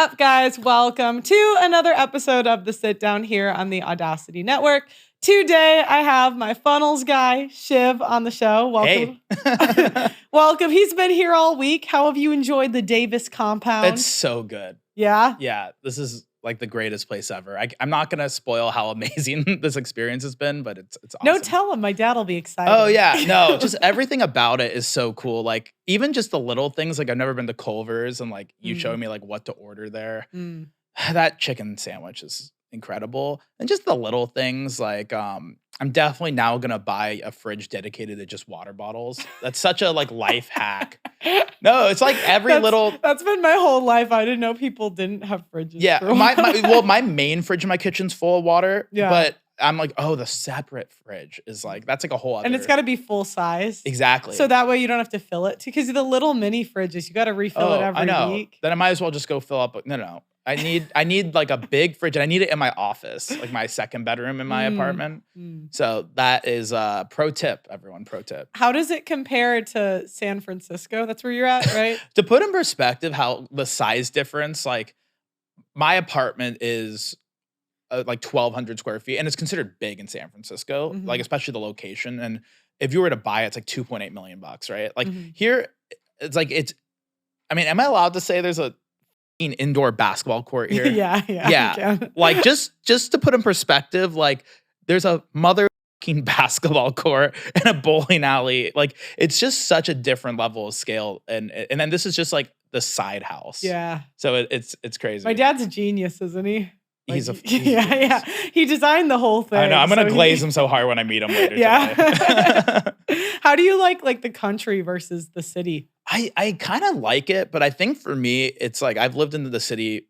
up, guys? Welcome to another episode of The Sit Down here on the Audacity Network. Today, I have my funnels guy, Shiv, on the show. Welcome. Hey. Welcome. He's been here all week. How have you enjoyed the Davis compound? It's so good. Yeah? Yeah, this is like the greatest place ever. I'm not going to spoil how amazing this experience has been, but it's awesome. No, tell him. My dad will be excited. Oh, yeah. No, just everything about it is so cool. Like, even just the little things. Like, I've never been to Culver's, and like you showing me like what to order there. That chicken sandwich is incredible. And just the little things, like I'm definitely now gonna buy a fridge dedicated to just water bottles. That's such a like life hack. No, it's like That's been my whole life. I didn't know people didn't have fridges. Yeah, my main fridge in my kitchen's full of water. Yeah. But I'm like, oh, the separate fridge is like, that's like a whole other. And it's got to be full size. Exactly. So that way you don't have to fill it. Because the little mini fridges, you got to refill it every week. Then I might as well just go fill up. No. I need like a big fridge, and I need it in my office, like my second bedroom in my apartment. So that is pro tip, everyone. Pro tip. How does it compare to San Francisco? That's where you're at, right? To put in perspective how the size difference, like my apartment is like 1,200 square feet, and it's considered big in San Francisco, like especially the location. And if you were to buy it, it's like $2.8 million, right? Like here, it's like I mean, am I allowed to say there's a indoor basketball court here? Yeah. Like just to put in perspective, like there's a basketball court and a bowling alley. Like it's just such a different level of scale, and then this is just like the side house. Yeah. So it's crazy. My dad's a genius, isn't he? He's a yeah. He designed the whole thing. I know. I'm gonna glaze him so hard when I meet him later. Yeah. How do you like the country versus the city? I kind of like it, but I think for me, it's like I've lived in the city,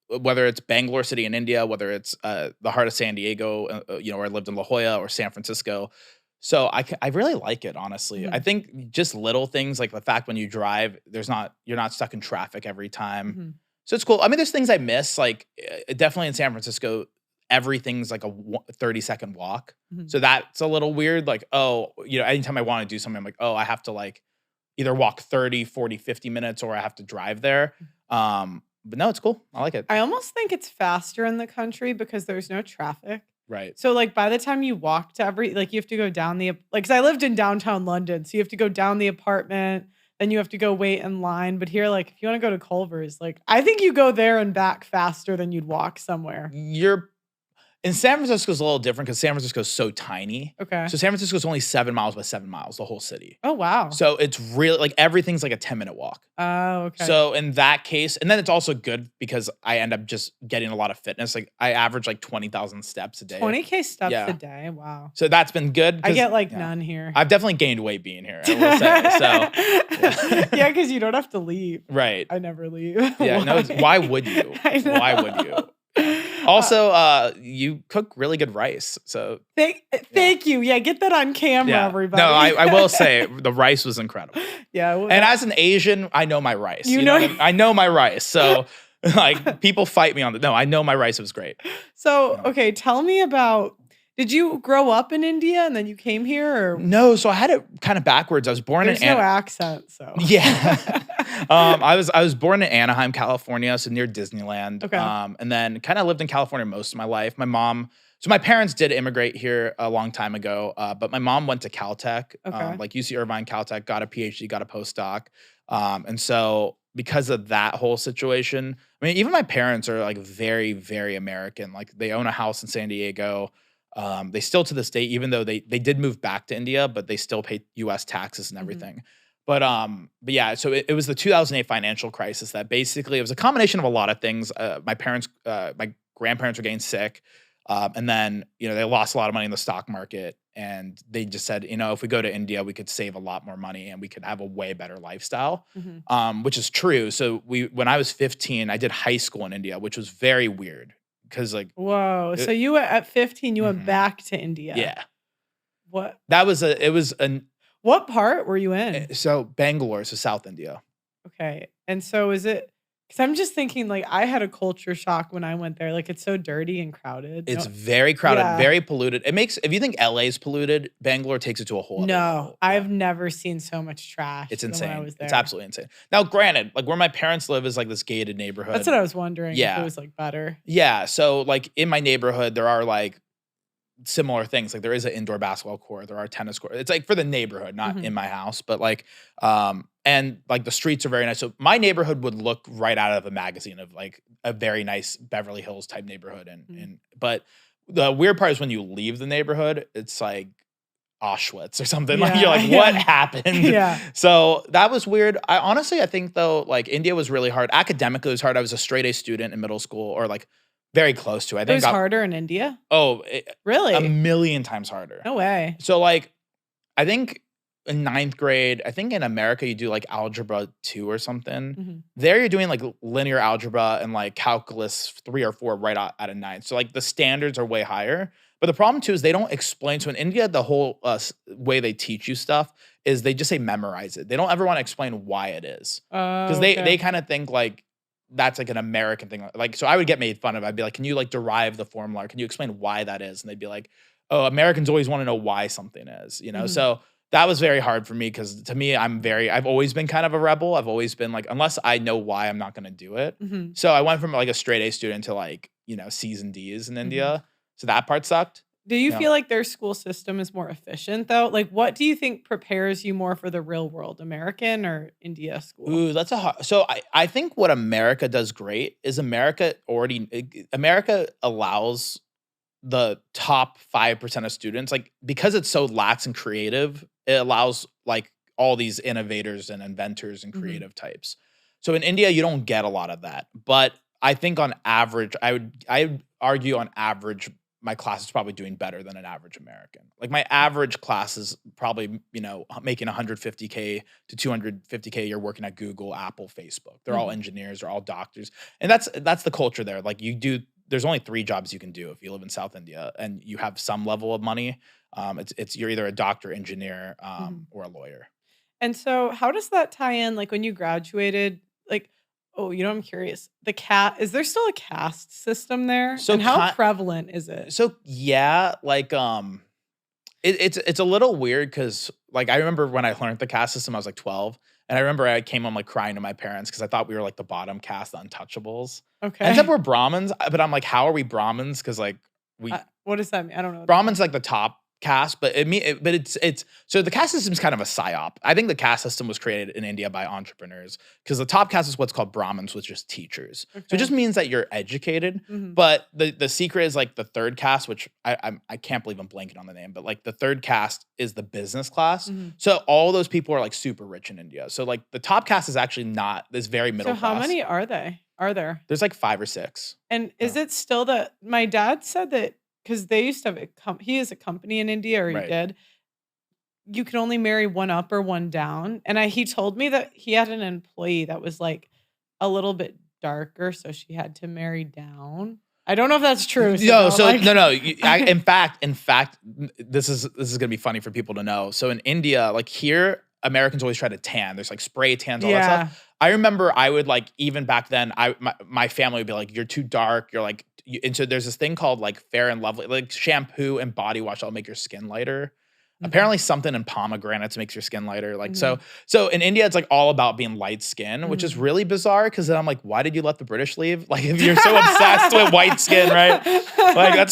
whether it's Bangalore City in India, whether it's the heart of San Diego, where I lived in La Jolla or San Francisco. So I really like it, honestly. I think just little things like the fact when you drive, you're not stuck in traffic every time. So it's cool. I mean, there's things I miss, like definitely in San Francisco, everything's like a 30-second walk. So that's a little weird. Like, anytime I want to do something, I'm like, I have to like either walk 30, 40, 50 minutes or I have to drive there. But no, it's cool. I like it. I almost think it's faster in the country because there's no traffic. Right. So like by the time you walk to you have to go down because I lived in downtown London. So you have to go down the apartment. Then you have to go wait in line. But here, like, if you want to go to Culver's, like, I think you go there and back faster than you'd walk somewhere. In San Francisco is a little different because San Francisco is so tiny. Okay. So San Francisco is only 7 miles by 7 miles, the whole city. Oh, wow. So it's really like everything's like a 10-minute walk. Oh, okay. So in that case, and then it's also good because I end up just getting a lot of fitness. Like I average like 20,000 steps a day. 20K steps a day. Wow. So that's been good. I get none here. I've definitely gained weight being here, I will say. So yeah, because you don't have to leave. Right. I never leave. Yeah. Why would you? Why would you? Also, you cook really good rice. So thank you. Yeah, get that on camera, everybody. No, I will say the rice was incredible. Yeah. And as an Asian, I know my rice. You know what I know my rice. So like people fight me on the. No, I know my rice was great. So, okay, tell me about. Did you grow up in India and then you came here? Or? No, so I had it kind of backwards. I was born There's no accent, so. Yeah. I was born in Anaheim, California, so near Disneyland. Okay. And then kind of lived in California most of my life. My parents did immigrate here a long time ago, but my mom went to Caltech, like UC Irvine, Caltech, got a PhD, got a postdoc. And so because of that whole situation, I mean, even my parents are like very, very American. Like they own a house in San Diego. They still to this day, even though they did move back to India, but they still pay US taxes and everything. But yeah, so it was the 2008 financial crisis that basically it was a combination of a lot of things. My grandparents were getting sick. And then, they lost a lot of money in the stock market, and they just said, if we go to India, we could save a lot more money and we could have a way better lifestyle, which is true. So when I was 15, I did high school in India, which was very weird. Cause like, whoa. So you were at 15, you went back to India. Yeah. What? What part were you in? So Bangalore, so South India. Okay. And so is it 'Cause I'm just thinking, like, I had a culture shock when I went there, like, it's so dirty and crowded. It's No. very crowded, Yeah. very polluted. It makes if you think LA is polluted, Bangalore takes it to a whole other No, level. Yeah. I've never seen so much It's trash than when I insane. was It's there. absolutely insane. Now, granted, like where my parents live is like this gated That's neighborhood. what I was wondering if it Yeah. was, like, better. Yeah. So like in my neighborhood, there are like similar things. Like there is an indoor basketball court, there are tennis courts. It's like for the neighborhood, not in Mhm. my house, but like and like the streets are very nice. So my neighborhood would look right out of a magazine of like a very nice Beverly Hills type neighborhood. Mhm. And but the weird part is when you leave the neighborhood, it's like Auschwitz or something. Like you're Yeah, like, what yeah. happened? Yeah. So that was weird. I think though, like India was really hard. Academically, it was hard. I was a straight A student in middle school, or like very close to. I It think was harder in India? oh, a Really? million times harder. No way. So like, I think in ninth grade, I think in America you do like algebra 2 or something. Mhm. There you're doing like linear algebra and like calculus 3 or 4 right out of ninth. So like the standards are way higher. But the problem too is they don't explain. So in India, the whole way they teach you stuff is they just say memorize it. They don't ever want to explain why it is, Oh, because they okay. kind of think like that's like an American thing. Like so, I would get made fun of. I'd be like, "Can you like derive the formula? Or can you explain why that is?" And they'd be like, "Oh, Americans always want to know why something is." You know, Mhm. so that was very hard for me because to me, I've always been kind of a rebel. I've always been like, unless I know why, I'm not going to do it. Mhm. So I went from like a straight A student to like C's and D's in Mhm. India. So that part sucked. Do you You know, feel like their school system is more efficient, though? Like, what do you think prepares you more for the real world, American or India school? ooh, that's a hard. So I think what America does great is America allows the top 5% of students, like because it's so lax and creative, it allows like all these innovators and inventors and Mhm. creative types. So in India, you don't get a lot of that. But I think on average, I would argue on average, my class is probably doing better than an average American. Like my average class is probably, making 150K to 250K a year working at Google, Apple, Facebook. They're all Mhm. engineers, they're all doctors. And that's the culture there. Like there's only 3 jobs you can do if you live in South India and you have some level of money. It's you're either a doctor, engineer, Mhm. or a lawyer. And so how does that tie in, like, when you graduated, like oh, I'm curious. Is there still a caste system there? So And how ki prevalent is it? so yeah, like it's a little weird because like I remember when I learned the caste system, I was like 12, and I remember I came home like crying to my parents because I thought we were like the bottom caste, the untouchables. And except Okay. we're Brahmins, but I'm like, how are we Brahmins? Because like we What does that mean? I don't know what that Brahmin's means. like the top caste, but it's so the caste system is kind of a psyop. I think the caste system was created in India by entrepreneurs because the top caste is what's called Brahmins, which is teachers. So it Okay. just means that you're educated. Mhm. But the secret is like the third caste, which I can't believe I'm blanking on the name, but like the third caste is the business class. Mhm. So all those people are like super rich in India. So like the top caste is actually not this very middle So how class. many are there? There's like 5 or 6. And Yeah. is it still that my dad said that because they used to have he has a company in India, or he Right. did. You could only marry one up or one down. And he told me that he had an employee that was like a little bit darker, so she had to marry down. I don't know if that's true. So No, don't so like no. In fact, this is gonna be funny for people to know. So in India, like here, Americans always try to tan. There's like spray tans, all that Yeah. stuff. I remember I would like even back then, my family would be like, "You're too dark." You're like, and so there's this thing called like Fair and Lovely, like shampoo and body wash that'll make your skin lighter. Mhm. Apparently something in pomegranates makes your skin lighter. Like Mhm. so in India, it's like all about being light skin, which is Mhm. really bizarre because then I'm like, why did you let the British leave? Like if you're so obsessed with white skin, right? Like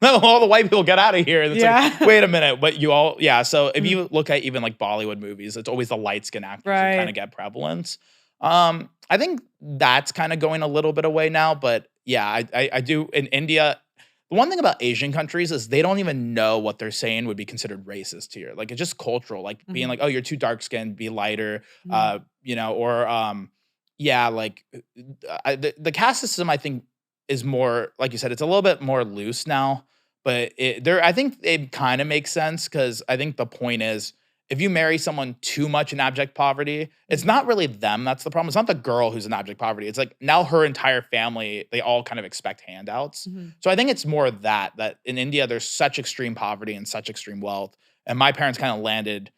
all the white people get out of here. And it's Yeah. like, wait a minute, but you all, yeah. So if Mhm. you look at even like Bollywood movies, it's always the light skin actors who kind Right. of get prevalence. I think that's kind of going a little bit away now, but yeah, I do in India. The one thing about Asian countries is they don't even know what they're saying would be considered racist here. Like it's just cultural, like being Mhm. like, oh, you're too dark skinned, be lighter, Mhm. or yeah, like the caste system I think is more like you said, it's a little bit more loose now, but I think it kind of makes sense because I think the point is if you marry someone too much in abject poverty, it's Mhm. not really them that's the problem. It's not the girl who's in abject poverty. It's like now her entire family, they all kind of expect handouts. Mhm. So I think it's more that in India there's such extreme poverty and such extreme wealth, and my parents kind of landed,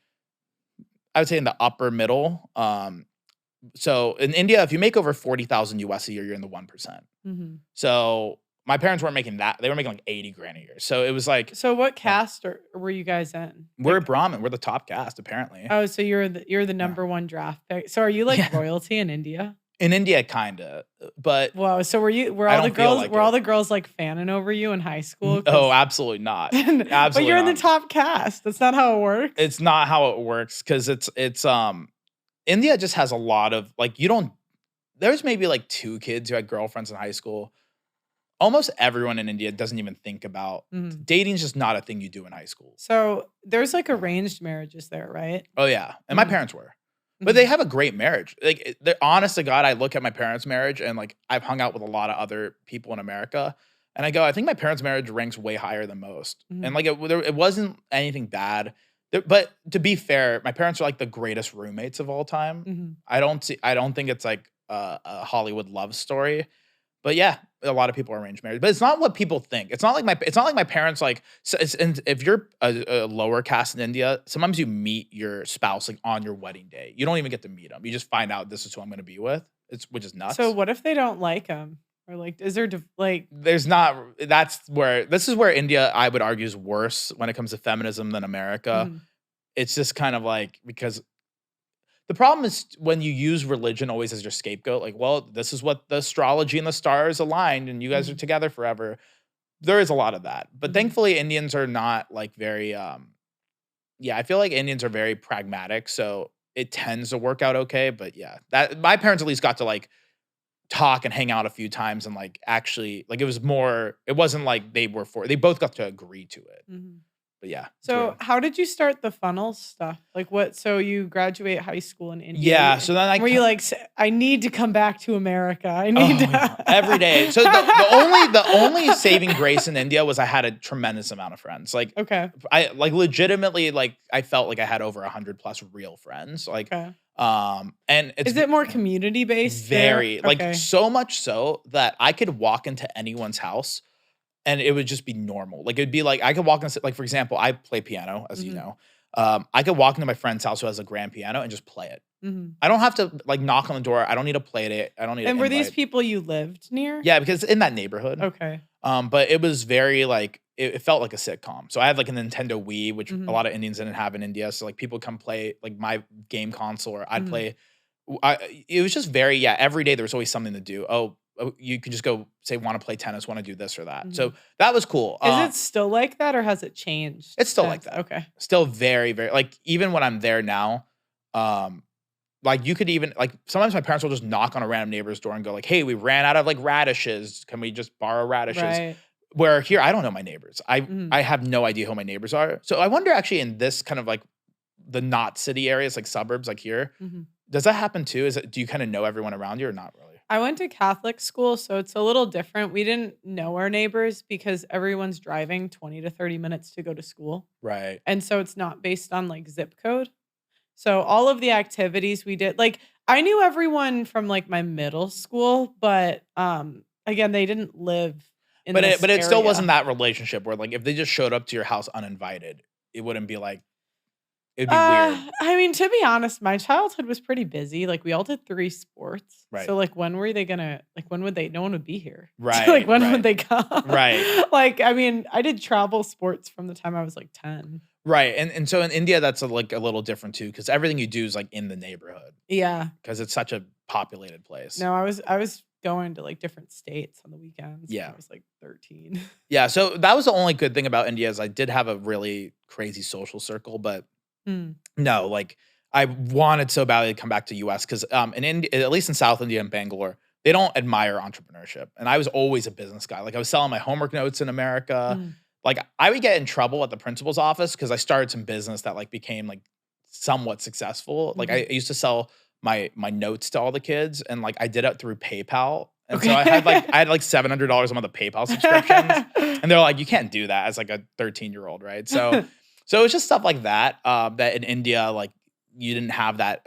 I would say, in the upper middle. So in India, if you make over 40,000 US a year, you're in the 1%. Mhm. So my parents weren't making that. They were making like 80 grand a year. So it was like, So what caste were you guys in? we're Like, Brahmin. We're the top caste, apparently. oh, so you're the Yeah. number one draft pick. So are you like Yeah. royalty in India? In India, kinda. But Whoa. So were I all the don't feel girls like were all it. the girls like fanning over you in high school? Oh, absolutely not. But Absolutely you're in the not. top caste. That's not how it works. It's not how it works because India just has a lot of like you don't. There's maybe like 2 kids who had girlfriends in high school. Almost everyone in India doesn't even think about Mhm. dating's just not a thing you do in high school. So there's like arranged marriages there, right? Oh yeah, and my Mhm. parents were. But they Mhm. have a great marriage. Like, they're honest to God, I look at my parents' marriage and, like, I've hung out with a lot of other people in America, and I go, "I think my parents' marriage ranks way higher than most." And, Mhm. like, it wasn't anything bad. But to be fair, my parents are, like, the greatest roommates of all time. Mhm. I don't think it's, like, a Hollywood love story. But yeah, a lot of people are arranged marriage, but it's not what people think. It's not like my parents like and if you're a lower caste in India, sometimes you meet your spouse like on your wedding day. You don't even get to meet them. You just find out this is who I'm going to be with. It's which is So nuts. what if they don't like him? Or like, is there like, There's not this is where India I would argue is worse when it comes to feminism than America. mhm, It's just kind of like because the problem is when you use religion always as your scapegoat, like, well, this is what the astrology and the stars aligned, and you guys are mhm, together forever. There is a lot of that. But mhm. thankfully, Indians are not like very yeah, I feel like Indians are very pragmatic, so it tends to work out okay. But yeah, that my parents at least got to like talk and hang out a few times and like actually like it wasn't like they both got to agree to it. Mhm. But yeah, it's So weird. how did you start the funnel stuff? Like what? So you graduate high school in India. Yeah, so then Were you like, I need to come back to America. I need Oh, yeah, every day. So the only saving grace in India was I had a tremendous amount of friends. Like Okay. I like legitimately like I felt like I had over 100 plus real friends. Like Okay. and it's Is it more community based there? very like Okay. so much so that I could walk into anyone's house and it would just be normal. Like it'd be like I could walk into like for example, I play piano as you Mhm, know. I could walk into my friend's house who has a grand piano and just play it. mhm. I don't have to like knock on the door. I don't need to play it. I don't need to And were these invite. people you lived near? Yeah, because in that neighborhood. Okay. But it was very like it felt like a sitcom. So I had like a Nintendo Wii, which a Mhm, lot of Indians didn't have in India. So like people come play like my game console, or I'd mhm. play. It was just very yeah. Every day there was always something to do. You could just go say want to play tennis, want to do this or that. So Mhm. that was cool. Is it still like that or has it changed It's still like since? that. Okay. Still very very like even when I'm there now. Like you could even like sometimes my parents will just knock on a random neighbor's door and go like, "Hey, we ran out of like radishes. Can we just borrow radishes?" Right. Where here I don't know my neighbors. Mhm, I have no idea who my neighbors are. So I wonder actually in this kind of like the not city areas, like suburbs, like here, mhm. does that happen too? Do you kind of know everyone around you or not really? I went to Catholic school, so it's a little different. We didn't know our neighbors because everyone's driving 20 to 30 minutes to go to school. Right. And so it's not based on like zip code. So all of the activities we did, like I knew everyone from like my middle school, but again, they didn't live in this But it still wasn't area. that relationship where like if they just showed up to your house uninvited, it wouldn't be like it'd be weird. I mean, to be honest, my childhood was pretty busy. Like we all did 3 sports. Right. So like when were they gonna like when would they no one would be here. So like Right. when would Right. they come? Right. Like I mean, I did travel sports from the time I was like 10. Right. And so in India that's like a little different too cuz everything you do is like in the neighborhood Yeah. cuz it's such a populated place. No, I was going to like different states on the weekends when Yeah. I was like 13. Yeah, so that was the only good thing about India is I did have a really crazy social circle, but Mm, no, like I wanted so badly to come back to US because in India, at least in South India and Bangalore, they don't admire entrepreneurship. And I was always a business guy. Like I was selling my homework notes in America. mm, Like I would get in trouble at the principal's office because I started some business that like became like somewhat successful. Like mhm. I used to sell my notes to all the kids and like I did it through PayPal. And so Okay. I had like $700 a month of PayPal subscriptions. And they're like, you can't do that as like a 13-year-old, right? So it was just stuff like that, that in India, like you didn't have that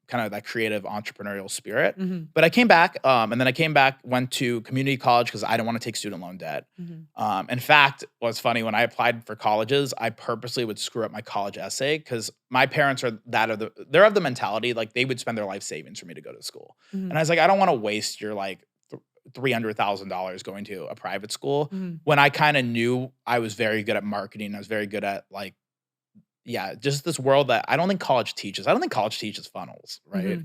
kind of that creative entrepreneurial spirit. Mhm. But I came back, and then I came back, went to community college because I didn't want to take student loan debt. Mhm. In fact, what's funny, when I applied for colleges, I purposely would screw up my college essay because my parents they're of the mentality like they would spend their life savings for me to go to school. And Mhm. I was like, I don't want to waste your like $300,000 going to a private school Mhm. when I kind of knew I was very good at marketing. I was very good at like, yeah, just this world that I don't think college teaches. I don't think college teaches funnels, right?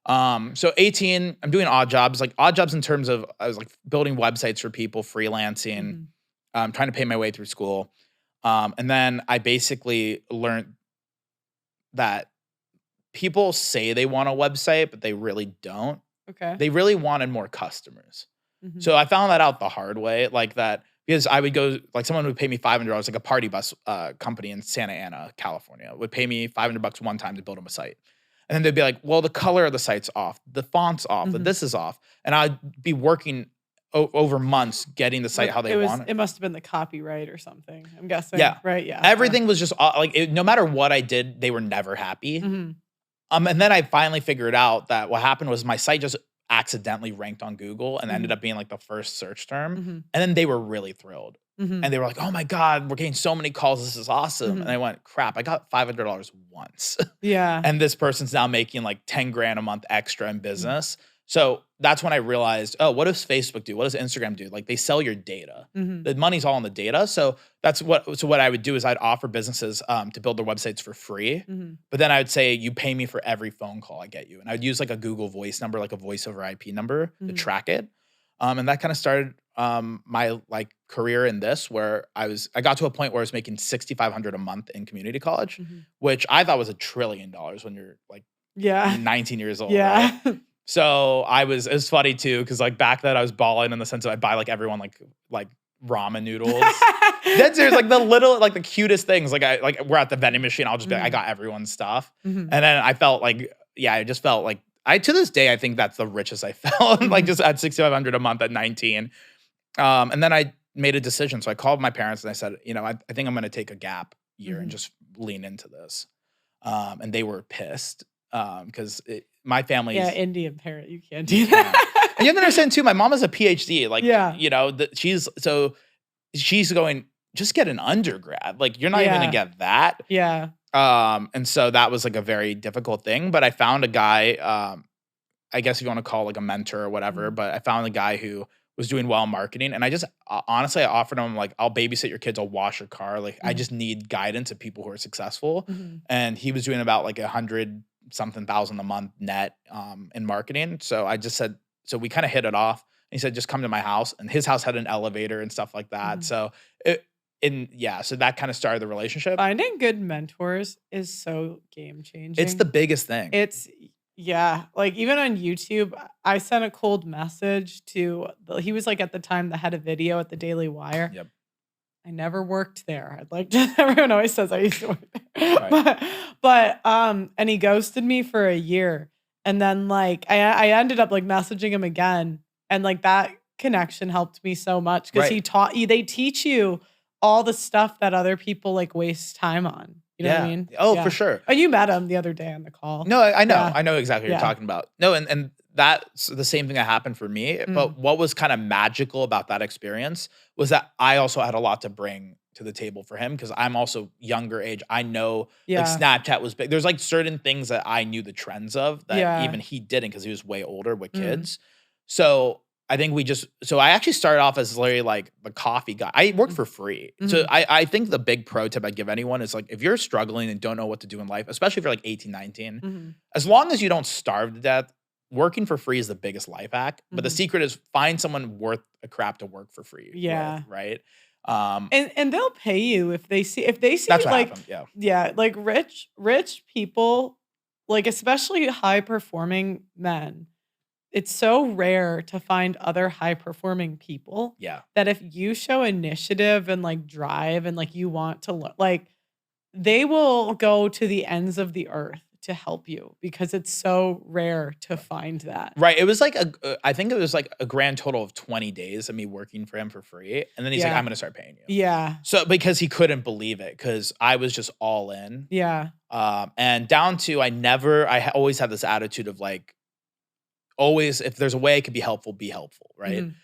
Mhm. So 18, I'm doing odd jobs in terms of I was like building websites for people, freelancing, Mhm. trying to pay my way through school. And then I basically learned that people say they want a website, but they really don't. Okay. They really wanted more customers. Mhm. So I found that out the hard way, like that because I would go like someone would pay me $500, like a party bus company in Santa Ana, California, would pay me $500 one time to build them a site. And then they'd be like, well, the color of the site's off, the font's off, the Mhm. this is off. And I'd be working over months getting the site how they want it. It must have been the copyright or something, I'm guessing. Yeah. Right, yeah. Everything was just no matter what I did, they were never happy. Mhm. And then I finally figured out that what happened was my site just accidentally ranked on Google and ended Mhm. up being like the first search term. Mhm. And then they were really thrilled. Mhm. And they were like, oh my God, we're getting so many calls. This is awesome. Mhm. And I went, crap, I got $500 once. Yeah. And this person's now making like 10 grand a month extra in Mhm. business. So that's when I realized, oh, what does Facebook do? What does Instagram do? Like they sell your data. Mhm. The money's all in the data. So what I would do is I'd offer businesses to build their websites for free. Mhm. But then I would say, you pay me for every phone call I get you. And I'd use like a Google Voice number, like a voice over IP number to Mhm. track it. And that kind of started my like career in this, where I got to a point where I was making $6,500 a month in community college, Mhm. which I thought was $1 trillion when you're like Yeah. 19 years old. Yeah. Right? So it was funny too, because like back then I was balling in the sense that I'd buy like everyone like ramen noodles. That's there's like the little like the cutest things. Like we're at the vending machine, I'll just be like, I Mhm. got everyone's stuff. Mhm. And then I felt like, yeah, I just felt like I to this day I think that's the richest I felt. Like Mhm. just at 6,500 a month at 19. And then I made a decision. So I called my parents and I said, I think I'm gonna take a gap year and Mhm. just lean into this. And they were pissed. Because my family's Yeah, Indian parent, you can't do yeah. that. And you have to understand too, my mom has a PhD. Like, Yeah. she's going, just get an undergrad. Like, you're not even gonna Yeah. get that. Yeah. And so that was like a very difficult thing. But I found a guy, I guess if you want to call like a mentor or whatever, Mhm. but I found a guy who was doing well in marketing. And I just honestly, I offered him like, I'll babysit your kids, I'll wash your car. Like, I Mhm. just need guidance of people who are successful. Mhm. And he was doing about like 100 something thousand a month net in marketing. So I just said, so we kind of hit it off. He said, just come to my house. And his house had an elevator and stuff like that. Mhm. So so that kind of started the relationship. Finding good mentors is so game changing. It's the biggest thing. Yeah, like even on YouTube, I sent a cold message to he was like at the time the head of video at the Daily Wire. Yep. I never worked there. I'd like to everyone always says I used to work there. Right. But and he ghosted me for a year. And then like I ended up like messaging him again. And like that connection helped me so much because Right. they teach you all the stuff that other people like waste time on. You know what I mean? Oh, Yeah. for sure. Oh, you met him the other day on the call. No, I know. Yeah. I know exactly what Yeah. you're talking about. No, and that's the same thing that happened for me. But what was kind of magical about that experience was that I also had a lot to bring to the table for him because I'm also younger age. I know like Yeah. Snapchat was big. There's like certain things that I knew the trends of that Yeah. even he didn't because he was way older with kids. So I think I actually started off as literally like the coffee guy. I worked for free. So Mhm. I think the big pro tip I give anyone is like, if you're struggling and don't know what to do in life, especially if you're like 18, 19, Mhm. as long as you don't starve to death, working for free is the biggest life hack. But the Mhm. secret is find someone worth a crap to work for free Yeah. with, right? And they'll pay you if they see That's what like happened. Yeah. yeah, like rich people, like especially high performing men. It's so rare to find other high performing people Yeah. that if you show initiative and like drive and like you want to like they will go to the ends of the earth to help you because it's so rare to find that. Right. It was like I think it was like a grand total of 20 days of me working for him for free. And then he's like, Yeah. I'm going to start paying you. Yeah. So because he couldn't believe it because I was just all in. Yeah. And down to I always had this attitude of like, always, if there's a way it could be helpful, right? Mhm.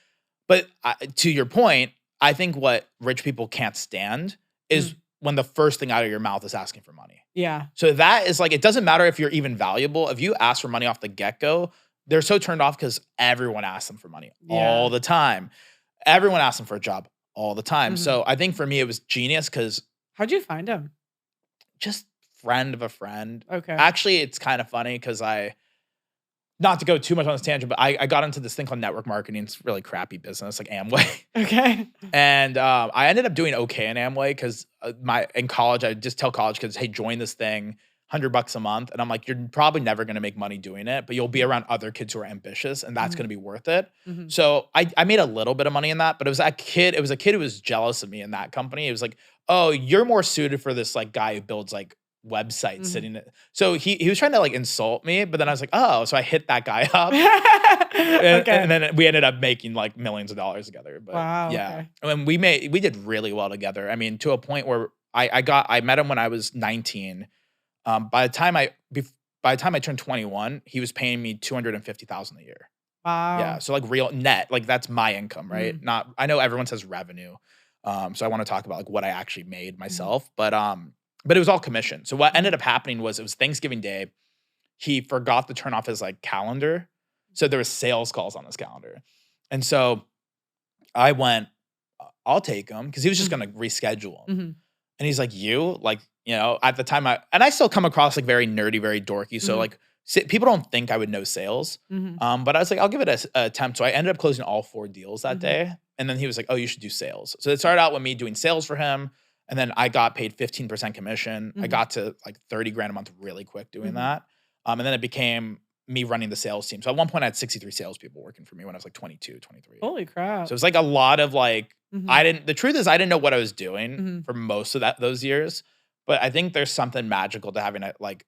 But to your point, I think what rich people can't stand is when the first thing out of your mouth is asking for money. Yeah. So that is like, it doesn't matter if you're even valuable. If you ask for money off the get-go, they're so turned off because everyone asks them for money all the time. Everyone asks them for a job all the time. So I think for me, it was genius because How'd you find him? just friend of a friend. Okay. Actually, it's kind of funny because not to go too much on this tangent, but I got into this thing called network marketing. It's really crappy business, like Amway. Okay. And I ended up doing okay in Amway because in college, I just tell college kids, hey, join this thing, $100 a month. And I'm like, you're probably never going to make money doing it, but you'll be around other kids who are ambitious and that's going to be worth it. So I made a little bit of money in that, but it was a kid who was jealous of me in that company. It was like, oh, you're more suited for this like guy who builds like websites sitting there. So he was trying to like insult me, but then I was like, oh, so I hit that guy up. And then we ended up making like millions of dollars together. But yeah. Okay. And we did really well together. I mean, to a point where I met him when I was 19. By the time I turned 21, he was paying me $250,000 a year. Wow. Yeah. So like real net, like that's my income, right? I know everyone says revenue. So I want to talk about like what I actually made myself, but it was all commission. So what ended up happening was it was Thanksgiving Day. He forgot to turn off his like calendar. So there was sales calls on his calendar. And so I went, I'll take him because he was just going to reschedule him. And he's like, at the time I still come across like very nerdy, very dorky. So like people don't think I would know sales. But I was like, I'll give it an attempt. So I ended up closing all 4 deals that day. And then he was like, oh, you should do sales. So it started out with me doing sales for him. And then I got paid 15% commission. I got to like 30 grand a month really quick doing that. And then it became me running the sales team. So at one point I had 63 salespeople working for me when I was like 22, 23. Holy crap. So it was like a lot of like, the truth is I didn't know what I was doing for most of those years. But I think there's something magical to having like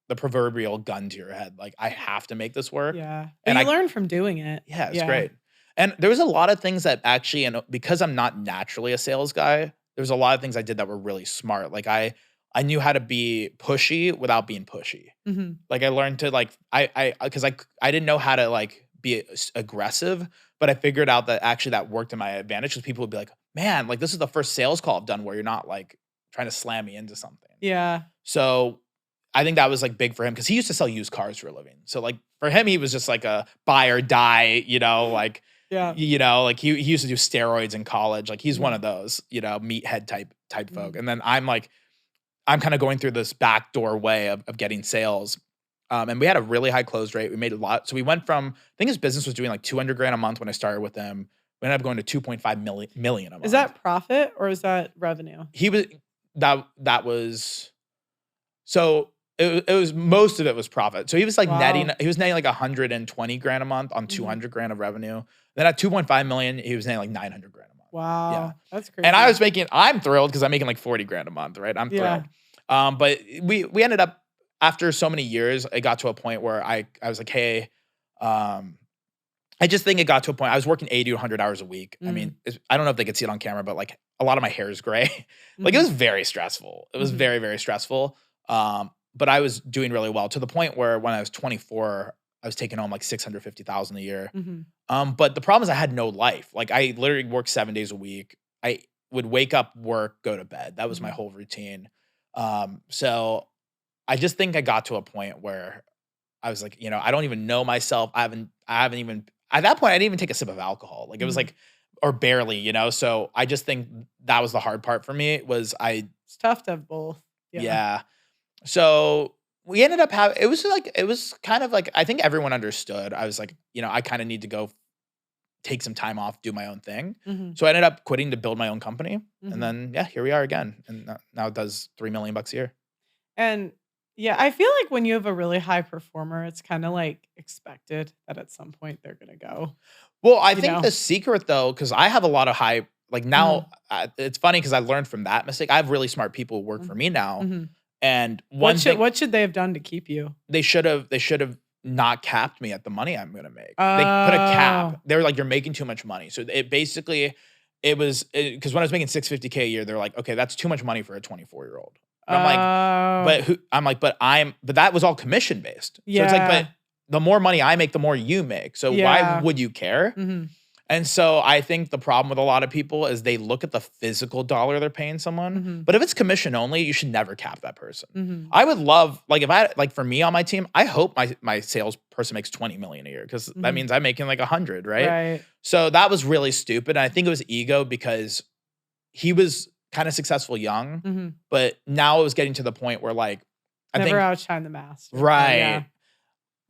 the proverbial gun to your head. Like I have to make this work. Yeah. And you learn from doing it. Yeah, it's great. And there was a lot of things that actually, and because I'm not naturally a sales guy, there's a lot of things I did that were really smart. Like I knew how to be pushy without being pushy. Like I learned to like, because I didn't know how to like be aggressive, but I figured out that actually that worked to my advantage because people would be like, man, like this is the first sales call I've done where you're not like trying to slam me into something. Yeah. So I think that was like big for him because he used to sell used cars for a living. So like for him, he was just like a buy or die, like, like he used to do steroids in college. Like he's one of those, meathead type folk. And then I'm kind of going through this backdoor way of getting sales. And we had a really high close rate. We made a lot. So we went from, I think his business was doing like 200 grand a month when I started with him. We ended up going to 2.5 million a month. Is that profit or is that revenue? That was, so it was, most of it was profit. So he was like netting like 120 grand a month on 200 grand of revenue. Then at 2.5 million, he was netting like 900 grand a month. Wow. Yeah. That's crazy. And I'm thrilled because I'm making like 40 grand a month, right? I'm thrilled. But we ended up, after so many years, it got to a point where I was like, hey, I just think it got to a point, I was working 80 to 100 hours a week. I mean, I don't know if they could see it on camera, but like a lot of my hair is gray. Like it was very stressful. It was very, very stressful. But I was doing really well to the point where when I was 24, I was taking home like $650,000 a year. But the problem is I had no life. Like I literally worked 7 days a week. I would wake up, work, go to bed. That was my whole routine. So I just think I got to a point where I was like, I don't even know myself. I haven't even, at that point, I didn't even take a sip of alcohol. Like it was like, or barely, So I just think that was the hard part for me was it's tough to have both. Yeah. So we ended up having, it was kind of like, I think everyone understood. I was like, I kind of need to go take some time off, do my own thing. So I ended up quitting to build my own company. And then, here we are again. And now it does $3 million a year. And yeah, I feel like when you have a really high performer, it's kind of like expected that at some point they're going to go. Well, I think the secret though, because I have a lot of high, like now, it's funny because I learned from that mistake. I have really smart people who work for me now. And what should they have done to keep you? They should have not capped me at the money I'm going to make. They put a cap. They were like, you're making too much money. So it was because when I was making $650K a year, they're like, okay, that's too much money for a 24-year-old. And I'm like, Oh. but that was all commission based. So it's like, Yeah. but the more money I make, the more you make. So why Yeah. would you care? Mhm. And so I think the problem with a lot of people is they look at the physical dollar they're paying someone. Mhm. But if it's commission only, you should never cap that person. Mhm. I would love, like, if I, like, for me on my team, I hope my salesperson makes 20 million a year, because that Mhm. means I'm making like 100, right? Right. So that was really stupid. And I think it was ego, because he was kind of successful young, Mhm. but now it was getting to the point where, like, I Never think, outshine the master. right. Yeah.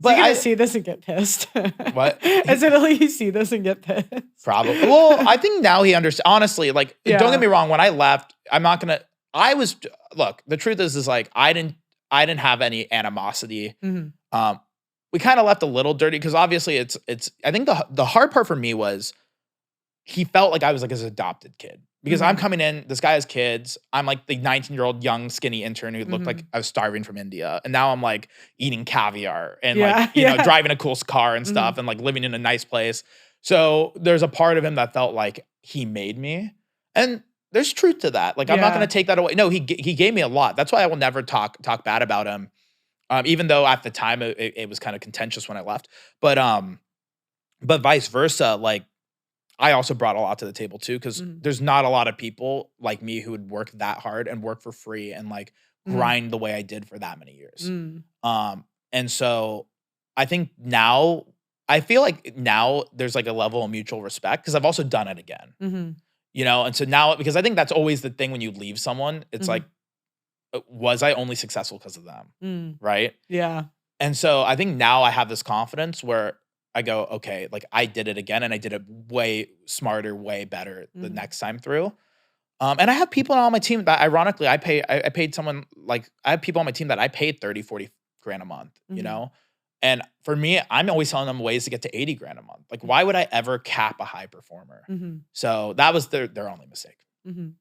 But So you're gonna see this and get pissed. What? I said, at least you see this and get pissed. Probably. Well, I think now he understands. Honestly, like, don't Yeah. get me wrong. When I left, I'm not gonna. I was look. The truth is like I didn't have any animosity. Mhm. We kind of left a little dirty, because obviously it's. I think the hard part for me was he felt like I was like his adopted kid, because I'm Mhm. coming in. This guy has kids. I'm like the 19-year-old young skinny intern who looked like Mhm. I was starving from India, and now I'm like eating caviar and Yeah, like yeah. driving a cool car and Mhm. stuff, and like living in a nice place. So there's a part of him that felt like he made me, and there's truth to that. Like, I'm not Yeah. going to take that away. No, he gave me a lot. That's why I will never talk bad about him. Even though at the time it was kind of contentious when I left, but vice versa. Like, I also brought a lot to the table too, because Mhm. there's not a lot of people like me who would work that hard and work for free and like Mhm. grind the way I did for that many years. Mm. And so I think now, I feel like now there's like a level of mutual respect, because I've also done it again, Mhm. and so now, because I think that's always the thing when you leave someone, it's Mhm. like, was I only successful because of them? Mm. Right. Yeah. And so I think now I have this confidence where I go, okay, like, I did it again, and I did it way smarter, way better the Mhm. next time through. And I have people on my team that ironically I paid someone, like, I have people on my team that I paid 30, 40 grand a month, Mhm. And for me, I'm always telling them ways to get to 80 grand a month. Like, why would I ever cap a high performer? Mhm. So that was their only mistake. Mhm.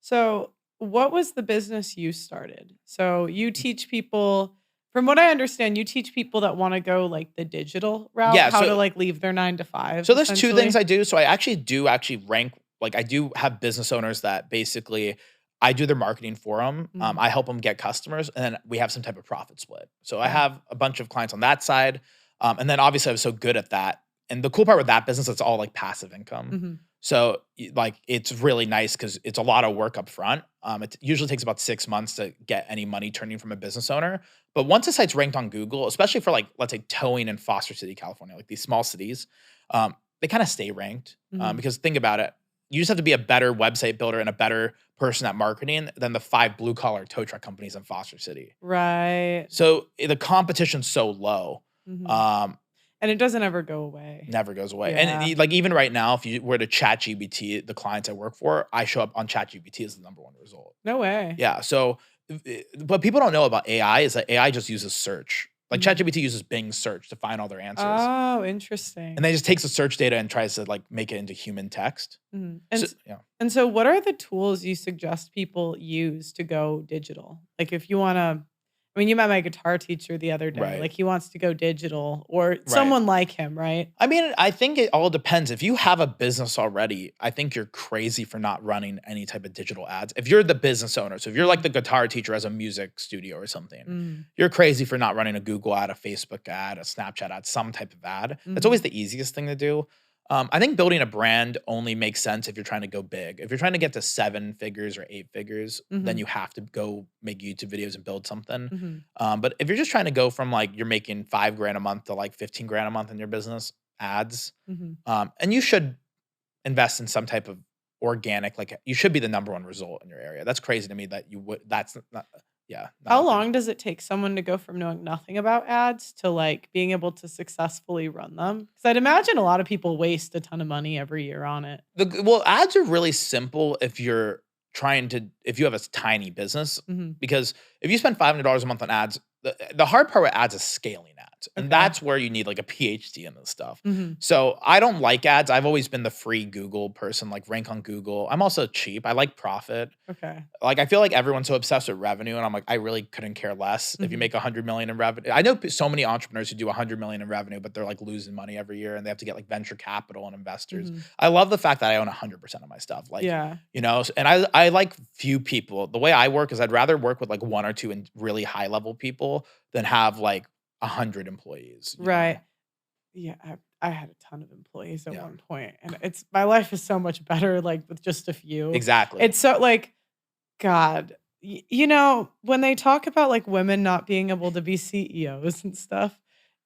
So, what was the business you started? So, you teach people, from what I understand, you teach people that wanna go, like, the digital route, Yeah, how to, so like, leave their 9 to 5, So there's two things essentially? I do. So I actually do rank, like, I do have business owners that basically I do their marketing for them. Mhm. I help them get customers, and then we have some type of profit split. So I Okay. have a bunch of clients on that side. And then obviously I was so good at that. And the cool part with that business, it's all like passive income. Mhm. So like, it's really nice because it's a lot of work up front. It usually takes about 6 months to get any money turning from a business owner. But once a site's ranked on Google, especially for, like, let's say towing in Foster City, California, like these small cities, they kind of stay ranked. Mhm. Because think about it, you just have to be a better website builder and a better person at marketing than the 5 blue collar tow truck companies in Foster City. Right. So the competition's so low. Mhm. Um, And it doesn't ever go away. Never goes away. Yeah. And like, even right now, if you were to chat GBT, the clients I work for, I show up on chat GBT as the #1 result. No way. Yeah. So, what people don't know about AI is that AI just uses search. Like, Mhm. ChatGPT uses Bing search to find all their answers. Oh, And interesting. then just takes the search data and tries to, like, make it into human text. Mhm. So, yeah. And so what are the tools you suggest people use to go digital? Like, if you wanna, I mean, you met my guitar teacher the other day, Right. like, he wants to go digital, or Right. someone like him, right? I mean, I think it all depends. If you have a business already, I think you're crazy for not running any type of digital ads. If you're the business owner, so if you're like the guitar teacher as a music studio or something, Mm. you're crazy for not running a Google ad, a Facebook ad, a Snapchat ad, some type of ad. That's Mhm. always the easiest thing to do. I think building a brand only makes sense if you're trying to go big. If you're trying to get to 7 figures or 8 figures, then Mhm. you have to go make YouTube videos and build something. Mhm. But if you're just trying to go from, like, you're making 5 grand a month to like 15 grand a month in your business, ads, Mhm. and you should invest in some type of organic, like, you should be the #1 result in your area. That's crazy to me that you would, that's not, yeah. Not How a big- long does it take someone to go from knowing nothing about ads to, like, being able to successfully run them? Because I'd imagine a lot of people waste a ton of money every year on it. Well, ads are really simple if you're if you have a tiny business, Mhm. because if you spend $500 a month on ads, the hard part with ads is scaling ads. And that's where you need like a PhD in this stuff. So I don't like ads. I've always been the free Google person, like rank on Google. I'm also cheap. I like profit. Like I feel like everyone's so obsessed with revenue, and I'm like, I really couldn't care less if you make 100 million in revenue. I know so many entrepreneurs who do 100 million in revenue, but they're like losing money every year, and they have to get like venture capital and investors. I love the fact that I own 100% of my stuff. Like, you know, and I like few people. The way I work is I'd rather work with like one or two and really high level people than have like 100 employees. Right. Know? Yeah. I had a ton of employees at one point, and my life is so much better like with just a few. Exactly. It's so like, God, you know, when they talk about like women not being able to be CEOs and stuff,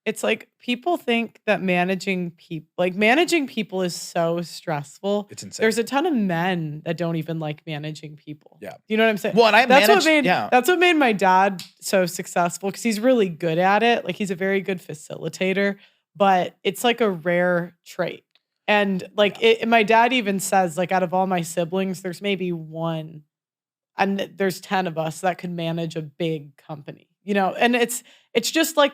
it's like people think that managing people is so stressful. It's insane. There's a ton of men that don't even like managing people. Yeah. You know what I'm saying? Well, and that's what made my dad so successful, because he's really good at it. Like he's a very good facilitator, but it's like a rare trait. And like my dad even says, like, out of all my siblings, there's maybe one, and there's 10 of us that could manage a big company, you know? And it's just like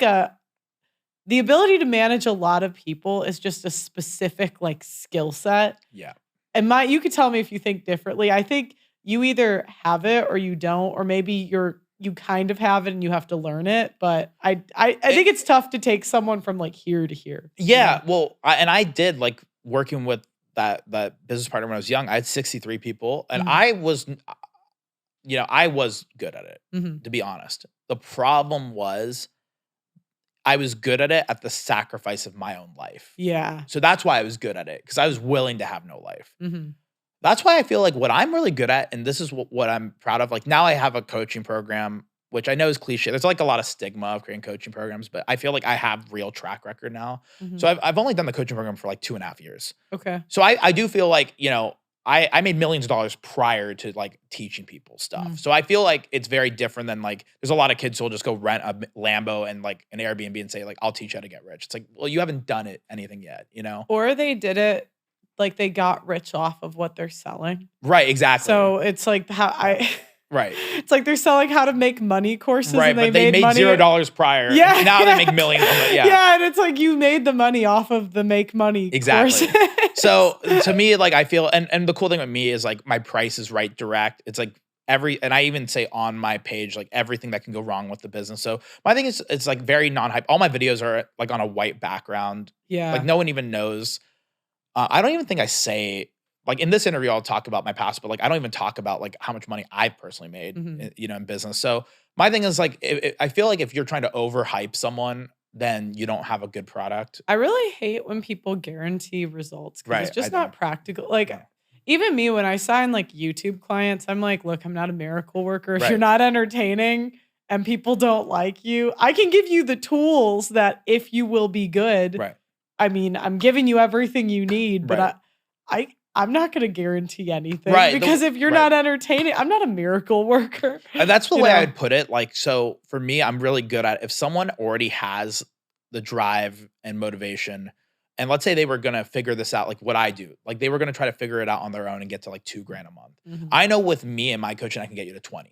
the ability to manage a lot of people is just a specific like skill set. Yeah. And you could tell me if you think differently. I think you either have it or you don't, or maybe you kind of have it and you have to learn it. But I think it's tough to take someone from like here to here. Yeah. Well, I did like working with that business partner when I was young. I had 63 people, and I was good at it, to be honest. The problem was I was good at it at the sacrifice of my own life. Yeah. So that's why I was good at it, because I was willing to have no life. That's why I feel like what I'm really good at, and this is what I'm proud of, like now I have a coaching program, which I know is cliche. There's like a lot of stigma of creating coaching programs, but I feel like I have real track record now. So I've only done the coaching program for like 2.5 years. Okay. So I do feel like, you know, I made millions of dollars prior to like teaching people stuff. So I feel like it's very different than like, there's a lot of kids who will just go rent a Lambo and like an Airbnb and say like, I'll teach you how to get rich. It's like, well, you haven't done anything yet, you know? Or they did it, like they got rich off of what they're selling. Right, exactly. So it's like right. It's like they're selling how to make money courses. Right, and but they made $0 prior. Yeah. Now they make millions from it. Yeah. Yeah, and it's like you made the money off of the make money exactly. courses. So to me, like I feel, and the cool thing with me is like my price is right direct. It's like and I even say on my page, like everything that can go wrong with the business. So my thing is, it's like very non-hype. All my videos are like on a white background. Yeah. Like no one even knows. I don't even think I say, like in this interview, I'll talk about my past, but like I don't even talk about like how much money I've personally made, you know, in business. So my thing is like, I feel like if you're trying to overhype someone, then you don't have a good product. I really hate when people guarantee results, because it's just not practical. Like even me, when I sign like YouTube clients, I'm like, look, I'm not a miracle worker. If you're not entertaining and people don't like you, I can give you the tools that if you will be good. Right. I mean, I'm giving you everything you need, but I'm not going to guarantee anything, because if you're not entertaining, I'm not a miracle worker. And that's the way I would put it. Like, so for me, I'm really good at, if someone already has the drive and motivation, and let's say they were going to figure this out, like what I do, like they were going to try to figure it out on their own and get to like $2,000 a month. I know with me and my coaching, I can get you to 20.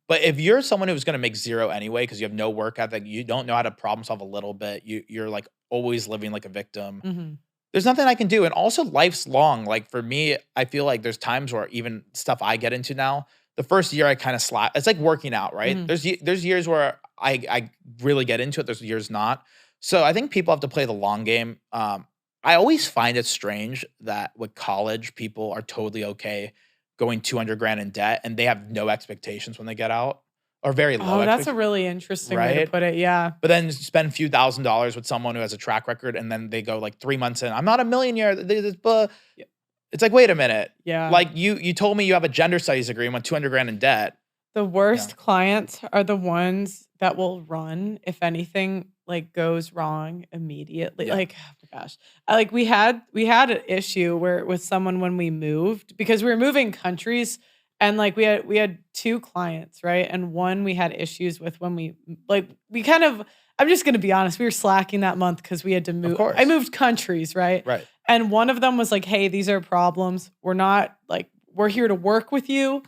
But if you're someone who's going to make zero anyway, because you have no work ethic, you don't know how to problem solve a little bit, you're like always living like a victim. There's nothing I can do. And also life's long. Like for me, I feel like there's times where even stuff I get into now, the first year I kind of slap. It's like working out, right? There's years where I really get into it. There's years not. So I think people have to play the long game. I always find it strange that with college, people are totally okay going $200,000 in debt and they have no expectations when they get out, or very low. Oh, that's a really interesting way to put it. Yeah. But then spend a few $1,000s with someone who has a track record, and then they go like 3 months in, I'm not a millionaire. It's like, wait a minute. Yeah. Like you told me you have a gender studies degree and went $200,000 in debt. The worst clients are the ones that will run if anything like goes wrong immediately. Like, oh my gosh. We had an issue with someone when we moved, because we were moving countries, and like we had 2 clients, right? And one we had issues with when I'm just going to be honest, we were slacking that month because we had to move. I moved countries, right? Right. And one of them was like, hey, these are problems. We're here to work with you.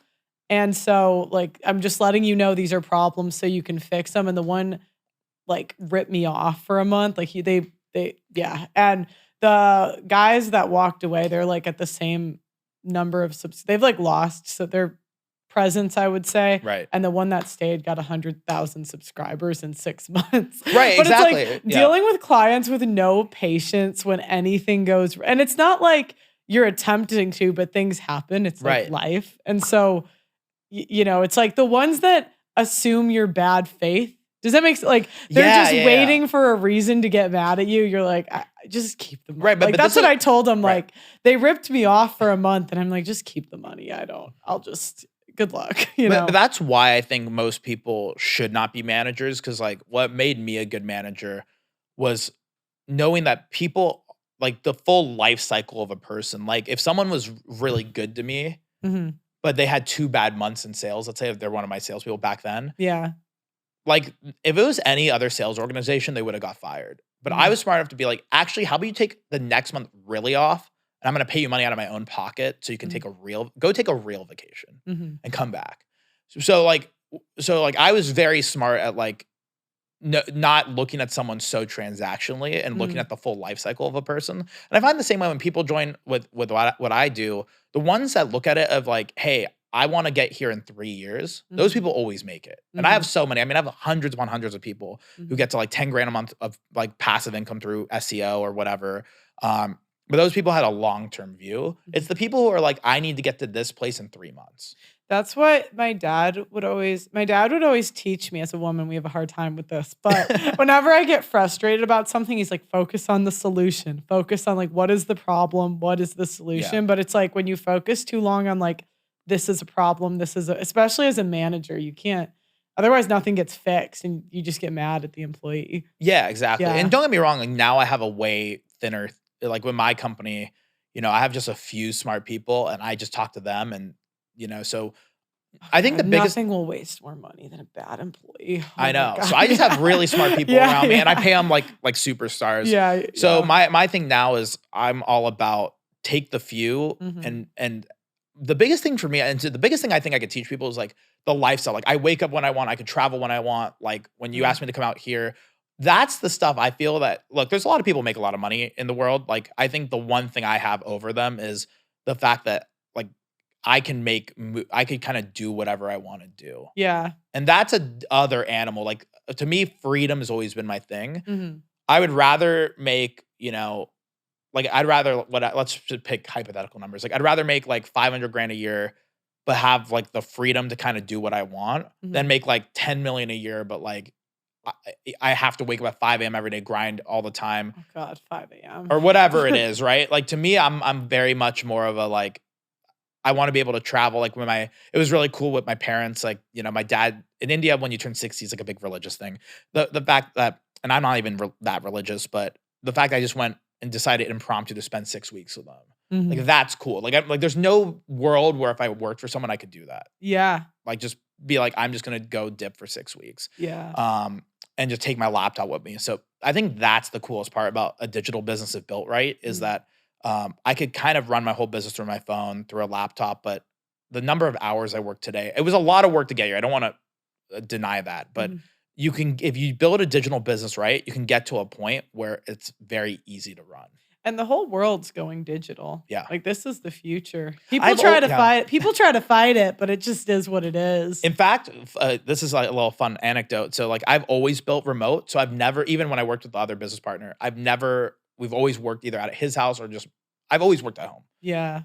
And so like, I'm just letting you know these are problems so you can fix them. And the one like ripped me off for a month. Like yeah. And the guys that walked away, they're like at the same number of they've like lost so their presence, I would say. Right. And the one that stayed got 100,000 subscribers in 6 months. Right, But exactly. it's like dealing with clients with no patience when anything goes, and it's not like you're attempting to, but things happen. It's like life. And so, you know, it's like the ones that assume your bad faith. Does that make sense? Like they're just waiting for a reason to get mad at you. You're like, I just keep the money. Right, but that's what I told them. Like they ripped me off for a month, and I'm like, just keep the money. I'll just good luck. You know. But that's why I think most people should not be managers, because like what made me a good manager was knowing that people like the full life cycle of a person. Like if someone was really good to me, but they had 2 bad months in sales, let's say if they're one of my salespeople back then. Yeah. Like if it was any other sales organization, they would have got fired. But I was smart enough to be like, actually, how about you take the next month really off? And I'm going to pay you money out of my own pocket so you can take a real vacation and come back. So like I was very smart at like not looking at someone so transactionally and looking at the full life cycle of a person. And I find the same way when people join with what I do, the ones that look at it of like, hey, I want to get here in 3 years. Those people always make it. And I have so many. I mean, I have hundreds upon hundreds of people who get to like 10 grand a month of like passive income through SEO or whatever. But those people had a long-term view. It's the people who are like, I need to get to this place in 3 months. That's what my dad would always teach me. As a woman, we have a hard time with this. But whenever I get frustrated about something, he's like, focus on the solution. Focus on like, what is the problem? What is the solution? Yeah. But it's like when you focus too long on like, this is a problem. Especially as a manager, you can't, otherwise nothing gets fixed and you just get mad at the employee. Yeah, exactly. Yeah. And don't get me wrong, like now I have a way thinner, like with my company, you know, I have just a few smart people and I just talk to them and, you know, so I think the biggest nothing will waste more money than a bad employee. Oh I know. So I just have really smart people around me and I pay them like superstars. Yeah. So my thing now is I'm all about take the few and the biggest thing for me, and the biggest thing I think I could teach people is like the lifestyle. Like I wake up when I want, I could travel when I want. Like when you ask me to come out here, that's the stuff I feel that, look, there's a lot of people make a lot of money in the world. Like I think the one thing I have over them is the fact that like I could kind of do whatever I want to do. Yeah. And that's a other animal. Like to me, freedom has always been my thing. I would rather make, you know, like I'd rather let's just pick hypothetical numbers. Like I'd rather make like 500 grand a year, but have like the freedom to kind of do what I want than make like 10 million a year. But like I have to wake up at 5 a.m. every day, grind all the time. Oh God, 5 a.m. or whatever it is. Right. Like to me, I'm very much more of a, like, I want to be able to travel. Like when it was really cool with my parents, like, you know, my dad in India, when you turn 60, it's like a big religious thing. The fact that, and I'm not even that religious, but the fact that I just went and decided impromptu to spend 6 weeks with them. Like that's cool. Like there's no world where if I worked for someone, I could do that. Yeah. Like just be like, I'm just going to go dip for 6 weeks. Yeah. And just take my laptop with me. So I think that's the coolest part about a digital business if built right is that I could kind of run my whole business through my phone, through a laptop, but the number of hours I worked today, it was a lot of work to get here. I don't want to deny that, but you can, if you build a digital business right, you can get to a point where it's very easy to run. And the whole world's going digital. Yeah. Like this is the future. People try to fight it, but it just is what it is. In fact, this is like a little fun anecdote. So like I've always built remote. So I've never, even when I worked with the other business partner, we've always worked either at his house or just, I've always worked at home. Yeah.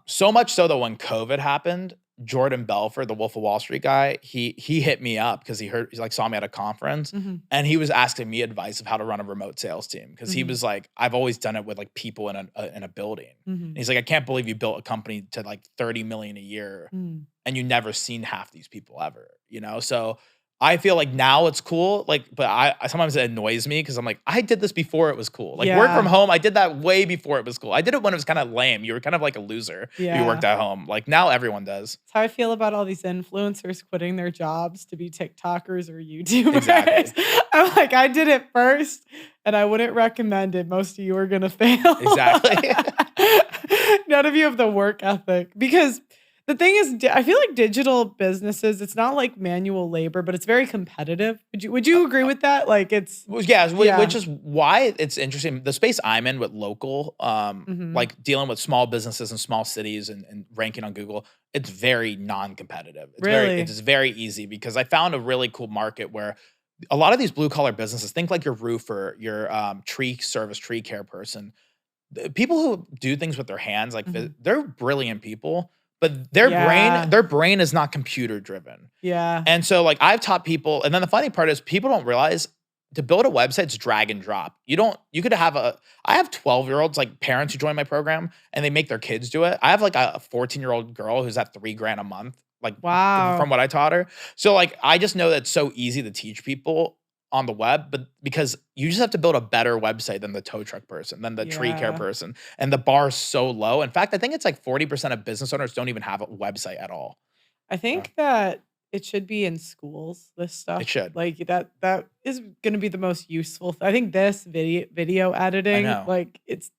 So much so that when COVID happened, Jordan Belfort, the Wolf of Wall Street guy, he hit me up because he saw me at a conference and he was asking me advice of how to run a remote sales team. Because he was like, I've always done it with like people in a building. And he's like, I can't believe you built a company to like 30 million a year and you never seen half these people ever, you know? So I feel like now it's cool, like, but I sometimes it annoys me because I'm like, I did this before it was cool. Like work from home, I did that way before it was cool. I did it when it was kind of lame. You were kind of like a loser. Yeah. You worked at home. Like now everyone does. That's how I feel about all these influencers quitting their jobs to be TikTokers or YouTubers. Exactly. I'm like, I did it first and I wouldn't recommend it. Most of you are going to fail. Exactly. None of you have the work ethic because The thing is, I feel like digital businesses, it's not like manual labor, but it's very competitive. Would you agree with that? Like it's Well, yeah, yeah. which is why it's interesting. The space I'm in with local, Mhm. like dealing with small businesses in small cities and ranking on Google, it's very non-competitive. Really? It's very easy because I found a really cool market where a lot of these blue collar businesses, think like your roofer, your tree service, tree care person, people who do things with their hands, like Mhm. they're brilliant people, but Yeah. their brain is not computer driven. Yeah. And so, like, I've taught people, and then the funny part is people don't realize to build a website, it's drag and drop. You could have I have 12-year-olds, like parents who join my program and they make their kids do it. I have like a 14-year-old girl who's at 3 grand a month, like from Wow. what I taught her. So, like, I just know that it's so easy to teach people on the web, but because you just have to build a better website than the tow truck person, than the tree care Yeah. person. And the bar is so low. In fact, I think it's like 40% of business owners don't even have a website at all. I So think that it should be in schools, this it stuff. should. Like that is gonna be the most useful I think this video I editing, know. like it's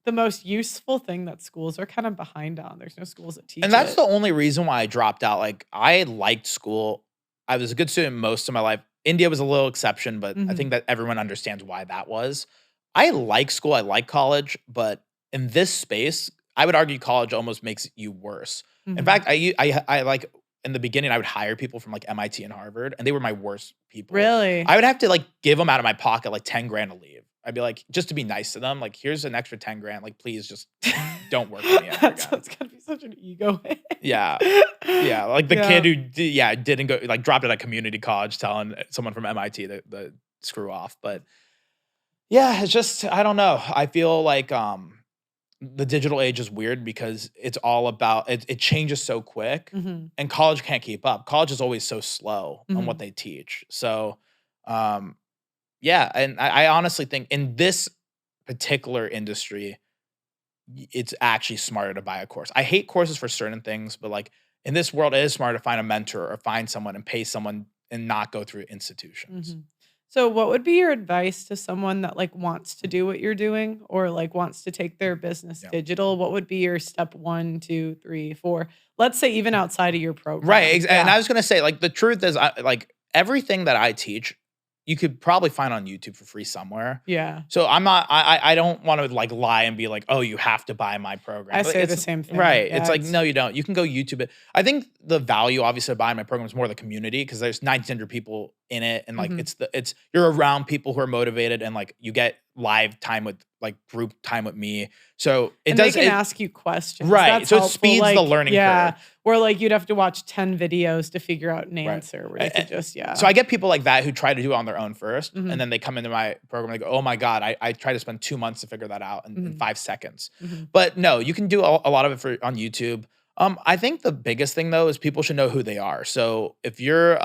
the most useful thing that schools are kind of behind on. There's no schools that And teach that's it. the only reason why I dropped out. Like, I liked school. I was a good student most of my life. India was a little exception, but I think Mhm. that everyone understands why that was. I like school. I like college, but in this space, I would argue college almost makes you worse. In Mhm. fact, I like in the beginning, I would hire people from like MIT and Harvard, and they were my worst people. Really? I would have to like give them out of my pocket like 10 grand to leave. I'd be like, just to be nice to them, like, here's an extra 10 grand. Like, please just don't work with me ever again. That's gotta be such an ego hit. Yeah. Yeah, like the Yeah. kid who didn't go like dropped out of community college telling someone from MIT to screw off, but yeah, it's just I don't know. I feel like, the digital age is weird because it's all about it changes so quick, Mhm. and college can't keep up. College is always so slow on what Mhm. they teach. So, um, yeah, and I honestly think in this particular industry, it's actually smarter to buy a course. I hate courses for certain things, but like in this world, it is smarter to find a mentor or find someone and pay someone and not go through institutions. Mhm. So what would be your advice to someone that like wants to do what you're doing or like wants to take their business Yeah. digital? What would be your step one, two, three, four? Let's say even outside of your Right. program. And Yeah. I was gonna say, like, the truth is, like everything that I teach, you could probably find on YouTube for free somewhere. Yeah. So I'm not. I don't want to like lie and be like, oh, you have to buy my program. I Like, say the it's same thing. right. It's Yeah, like it's no, you don't. You can go YouTube it. I think the value, obviously, of buying my program is more the community because there's 1,900 people in it, and like mhm. it's you're around people who are motivated, and like you get live time with like group time with me. So it And they does can it ask you questions. right. That's So it helpful. speeds the Like, learning yeah, curve. where like you'd have to watch 10 videos to figure out an Right. answer where you could just, So yeah. I get people like that who try to do it on their own first, and Mhm. then they come into my program and they go, "Oh my god, I tried to spend 2 months to figure that out in Mhm. 5 seconds." Mhm. But no, you can do a lot of it for on YouTube. I think the biggest thing though is people should know who they are. So if you're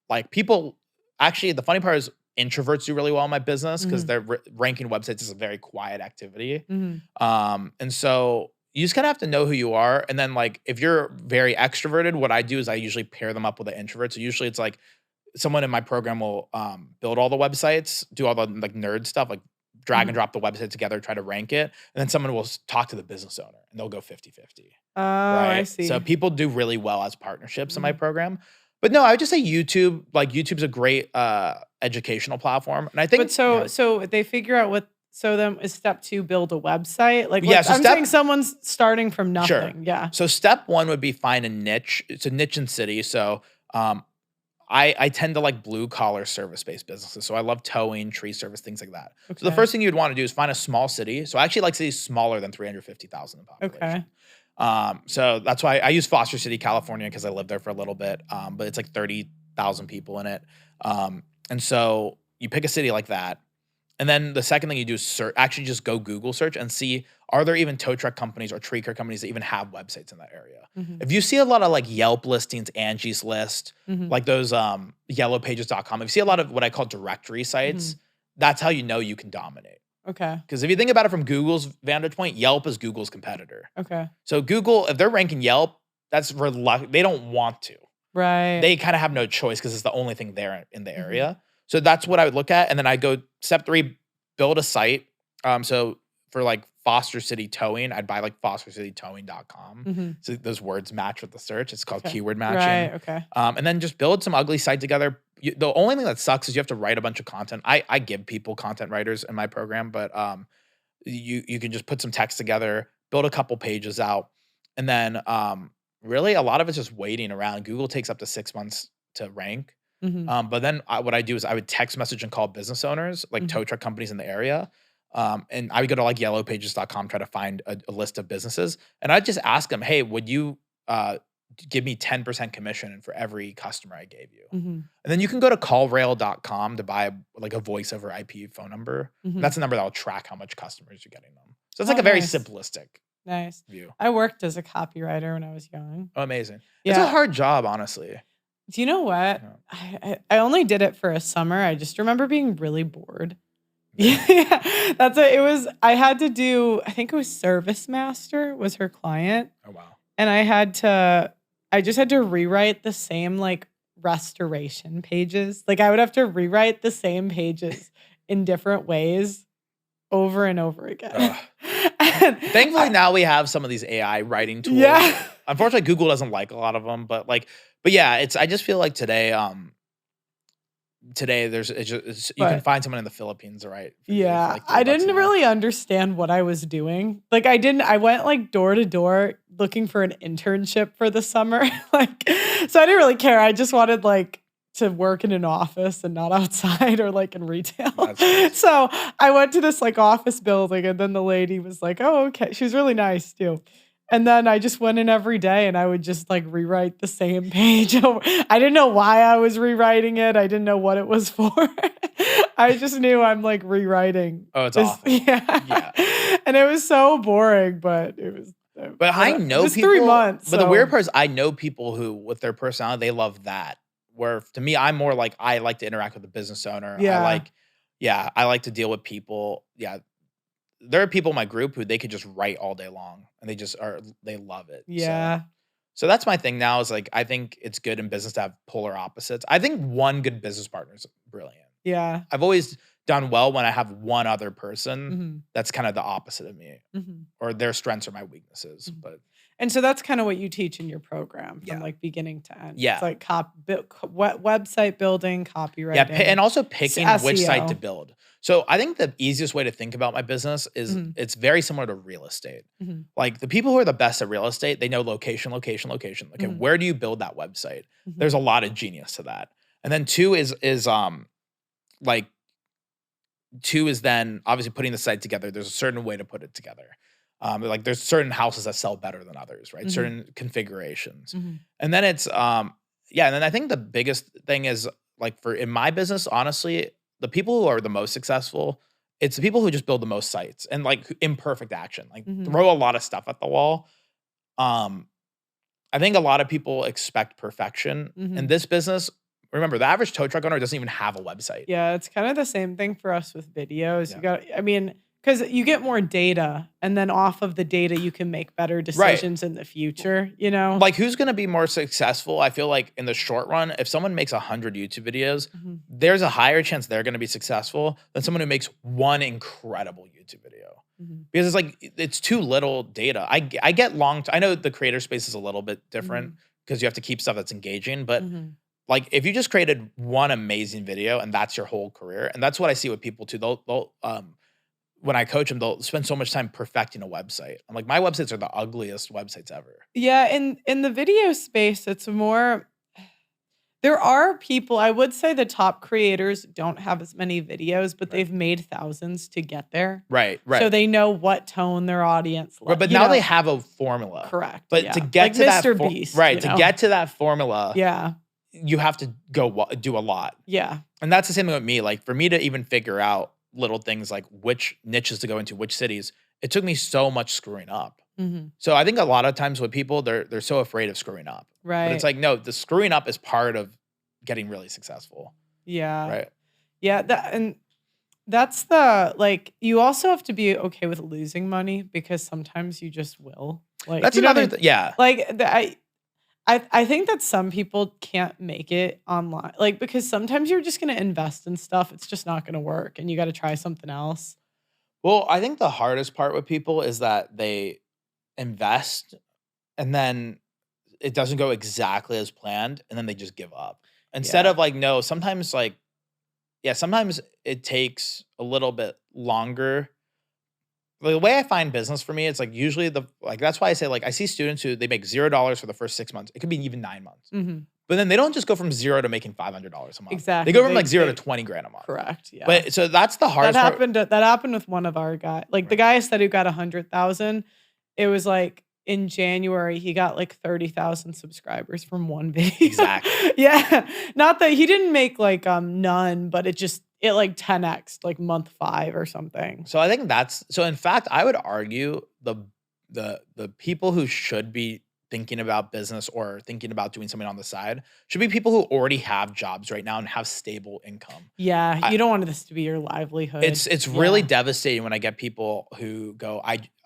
like people, actually, the funny part is introverts do really well in my business because Mhm. they're ranking websites is a very quiet activity. Mhm. And so you just kind of have to know who you are. And then like if you're very extroverted, what I do is I usually pair them up with an introvert. So usually it's like someone in my program will build all the websites, do all the like nerd stuff, like drag and Mhm. drop the website together, try to rank it. And then someone will talk to the business owner and they'll go 50-50. Oh, I Right. So see. people do really well as partnerships in my Mhm. program. But no, I would just say YouTube, like YouTube's a great educational platform. And I But think, so yeah. so they figure out what so then is step 2 build a website? Like, Yeah. let's So I'm saying step someone's starting from Sure. nothing. Yeah. So step one would be find a niche. It's a niche in city. So um, I tend to like blue collar service based businesses. So I love towing, tree service, things like that. So the Okay. first thing you'd want to do is find a small city. So I actually like cities smaller than 350,000 in Okay. population. So that's why I use Foster City, California, because I lived there for a little bit. But it's like 30,000 people in it. And so you pick a city like that. And then the second thing you do is search, actually just go Google search and see, are there even tow truck companies or tree care companies that even have websites in that area? Mhm. If you see a lot of like Yelp listings, Angie's List, Mhm. like those yellowpages.com, if you see a lot of what I call directory sites, Mhm. that's how you know you can dominate. Okay. Because if you think about it from Google's vantage point, Yelp is Google's competitor. Okay. So Google, if they're ranking Yelp, that's they don't want to. Right. They kind of have no choice because it's the only thing there in the Mhm. area. So that's what I would look at. And then I go step 3, build a site. So for like Foster City Towing, I'd buy like fostercitytowing.com. Mhm. So those words match with the search. It's called Okay. keyword matching. Right, okay. And then just build some ugly site together. The only thing that sucks is you have to write a bunch of content. I give people content writers in my program, but you can just put some text together, build a couple pages out, and then really a lot of it's just waiting around. Google takes up to 6 months to rank. Mhm. But then what I do is I would text message and call business owners, like Mhm. tow truck companies in the area. And I would go to like yellowpages.com, try to find a list of businesses. And I'd just ask them, hey, would you give me 10% commission for every customer I gave you? Mhm. And then you can go to callrail.com to buy like a voice over IP phone number. Mhm. That's a number that will track how much customers you're getting them. So it's like Oh, a very nice. simplistic Nice. view. I worked as a copywriter when I was young. Oh, amazing. It's a Yeah. hard job, honestly. Do you know what? Yeah. I only did it for a summer. I just remember being really bored. Yeah, that's it. It was, I had to do, I think it was Service Master was her client. Oh, wow. And I just had to rewrite the same like restoration pages. Like I would have to rewrite the same pages in different ways over and over again. Thankfully, now we have some of these AI writing tools. Yeah. Unfortunately, Google doesn't like a lot of them, but yeah, I just feel like today, you can find someone in the Philippines, right? Yeah, I didn't really understand what I was doing. Like I went like door to door looking for an internship for the summer. Like, so I didn't really care. I just wanted like to work in an office and not outside or like in retail. So I went to this like office building and then the lady was like, oh, okay. She was really nice too. And then I just went in every day and I would just like rewrite the same page over. I didn't know why I was rewriting it. I didn't know what it was for. I just knew I'm like rewriting. Oh, it's awful. Yeah. And it was so boring, but it was. But I know it was people. 3 months. But the weird part is I know people who, with their personality, they love that. Where to me, I'm more like I like to interact with the business owner. Yeah. I like to deal with people. Yeah. There are people in my group who they could just write all day long and they love it. Yeah. So that's my thing now is like, I think it's good in business to have polar opposites. I think one good business partner is brilliant. Yeah. I've always done well when I have one other person that's kind of the opposite of me or their strengths are my weaknesses. And so that's kind of what you teach in your program from like beginning to end. Yeah. It's like website building, copywriting. Yeah. And also picking which site to SEO. build. So I think the easiest way to think about my business is it's very similar to real estate. Like the people who are the best at real estate, they know location. Okay, where do you build that website? There's a lot of genius to that. And then two is then obviously putting the site together. There's a certain way to put it together. Like there's certain houses that sell better than others, right? Certain configurations. And then it's and then I think the biggest thing is like in my business, honestly, the people who are the most successful, it's the people who just build the most sites and like imperfect action, like throw a lot of stuff at the wall. I think a lot of people expect perfection in this business. Remember, the average tow truck owner doesn't even have a website. Yeah, it's kind of the same thing for us with videos. Yeah. Because you get more data, and then off of the data, you can make better decisions in the future, you know? Like, who's going to be more successful? I feel like in the short run, if someone makes 100 YouTube videos, there's a higher chance they're going to be successful than someone who makes one incredible YouTube video. Because it's like, it's too little data. I get I know the creator space is a little bit different because you have to keep stuff that's engaging, but like if you just created one amazing video and that's your whole career, and that's what I see with people too. They'll when I coach them, they'll spend so much time perfecting a website. I'm like, my websites are the ugliest websites ever. Yeah, in the video space, it's more. There are people, I would say the top creators don't have as many videos, but they've made thousands to get there. Right. So they know what tone their audience likes. But now they have a formula. Correct. But to get like to Mr. that Beast, to get to that formula, yeah, you have to do a lot. Yeah. And that's the same thing with me. Like for me to even figure out little things like which niches to go into, which cities, it took me so much screwing up. So I think a lot of times with people, they're so afraid of screwing up. Right. But it's like, no, the screwing up is part of getting really successful. Yeah. Right. Yeah. That's like, you also have to be okay with losing money because sometimes you just will. Like that's another thing. Yeah. Like I think that some people can't make it online, like because sometimes you're just going to invest in stuff. It's just not going to work and you got to try something else. Well, I think the hardest part with people is that they invest and then it doesn't go exactly as planned and then they just give up. Instead Yeah. of like, no, sometimes like, yeah, sometimes it takes a little bit longer. The way I find business for me, it's like usually that's why I say like I see students who they make $0 for the first 6 months. It could be even 9 months. Mhm. But then they don't just go from 0 to making $500 a month. They Exactly. go from like 0 to 20 grand a month. Correct. Yeah. But so that's the That hardest part. happened with one of our guys. Like the Right. guy I said who got 100,000, it was like in January he got like 30,000 subscribers from one video. Exactly. Yeah. Not that he didn't make like none, but it like 10x like month 5 or something. So I think so in fact, I would argue the people who should be thinking about business or thinking about doing something on the side should be people who already have jobs right now and have stable income. Yeah, you don't want this to be your livelihood. It's really devastating when I get people who go,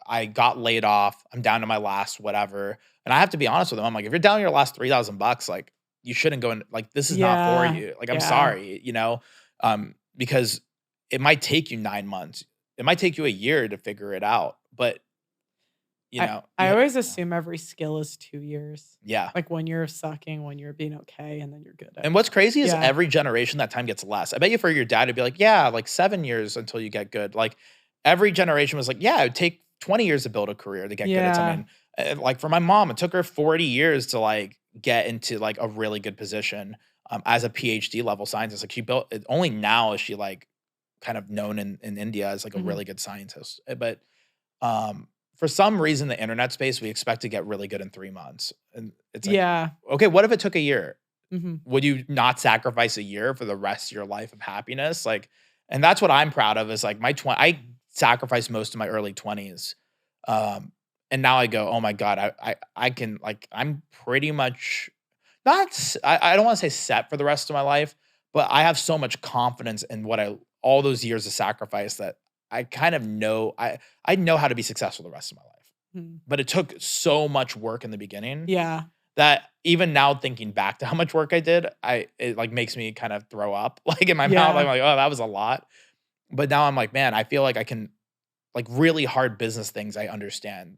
I got laid off, I'm down to my last whatever. And I have to be honest with them. I'm like, if you're down to your last $3,000, like you shouldn't go in, like this is not for you. Like I'm sorry, because it might take you 9 months. It might take you a year to figure it out. But I always assume every skill is 2 years. Yeah. Like 1 year of sucking, 1 year of being okay, and then you're good. And what's crazy is every generation that time gets less. I bet you for your dad, it'd be like, yeah, like 7 years until you get good. Like every generation was like, yeah, it would take 20 years to build a career to get good at something. Like for my mom, it took her 40 years to like get into like a really good position as a PhD level scientist. Like she built it only now is she like kind of known in India as like a really good scientist. But for some reason, the internet space, we expect to get really good in 3 months. And it's like, okay, what if it took a year? Would you not sacrifice a year for the rest of your life of happiness? Like, and that's what I'm proud of is like I sacrificed most of my early 20s. And now I go, oh my God, I can like, I'm pretty much I don't want to say set for the rest of my life, but I have so much confidence in all those years of sacrifice that I kind of know I know how to be successful the rest of my life. But it took so much work in the beginning. Yeah. That even now thinking back to how much work I did, it like makes me kind of throw up like in my mouth. I'm like, oh, that was a lot. But now I'm like, man, I feel like I can like really hard business things I understand.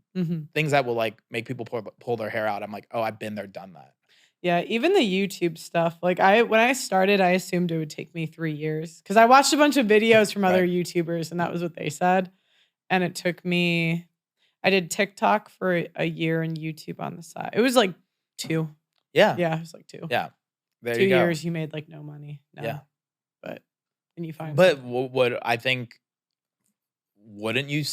Things that will like make people pull their hair out. I'm like, oh, I've been there, done that. Yeah, even the YouTube stuff. Like when I started, I assumed it would take me 3 years because I watched a bunch of videos from other YouTubers and that was what they said. And it took me, I did TikTok for a year and YouTube on the side. It was like 2. Yeah. Yeah, it was like 2. Yeah. There 2 you go. years, you made like no money. No. Yeah. But and you find. But wouldn't you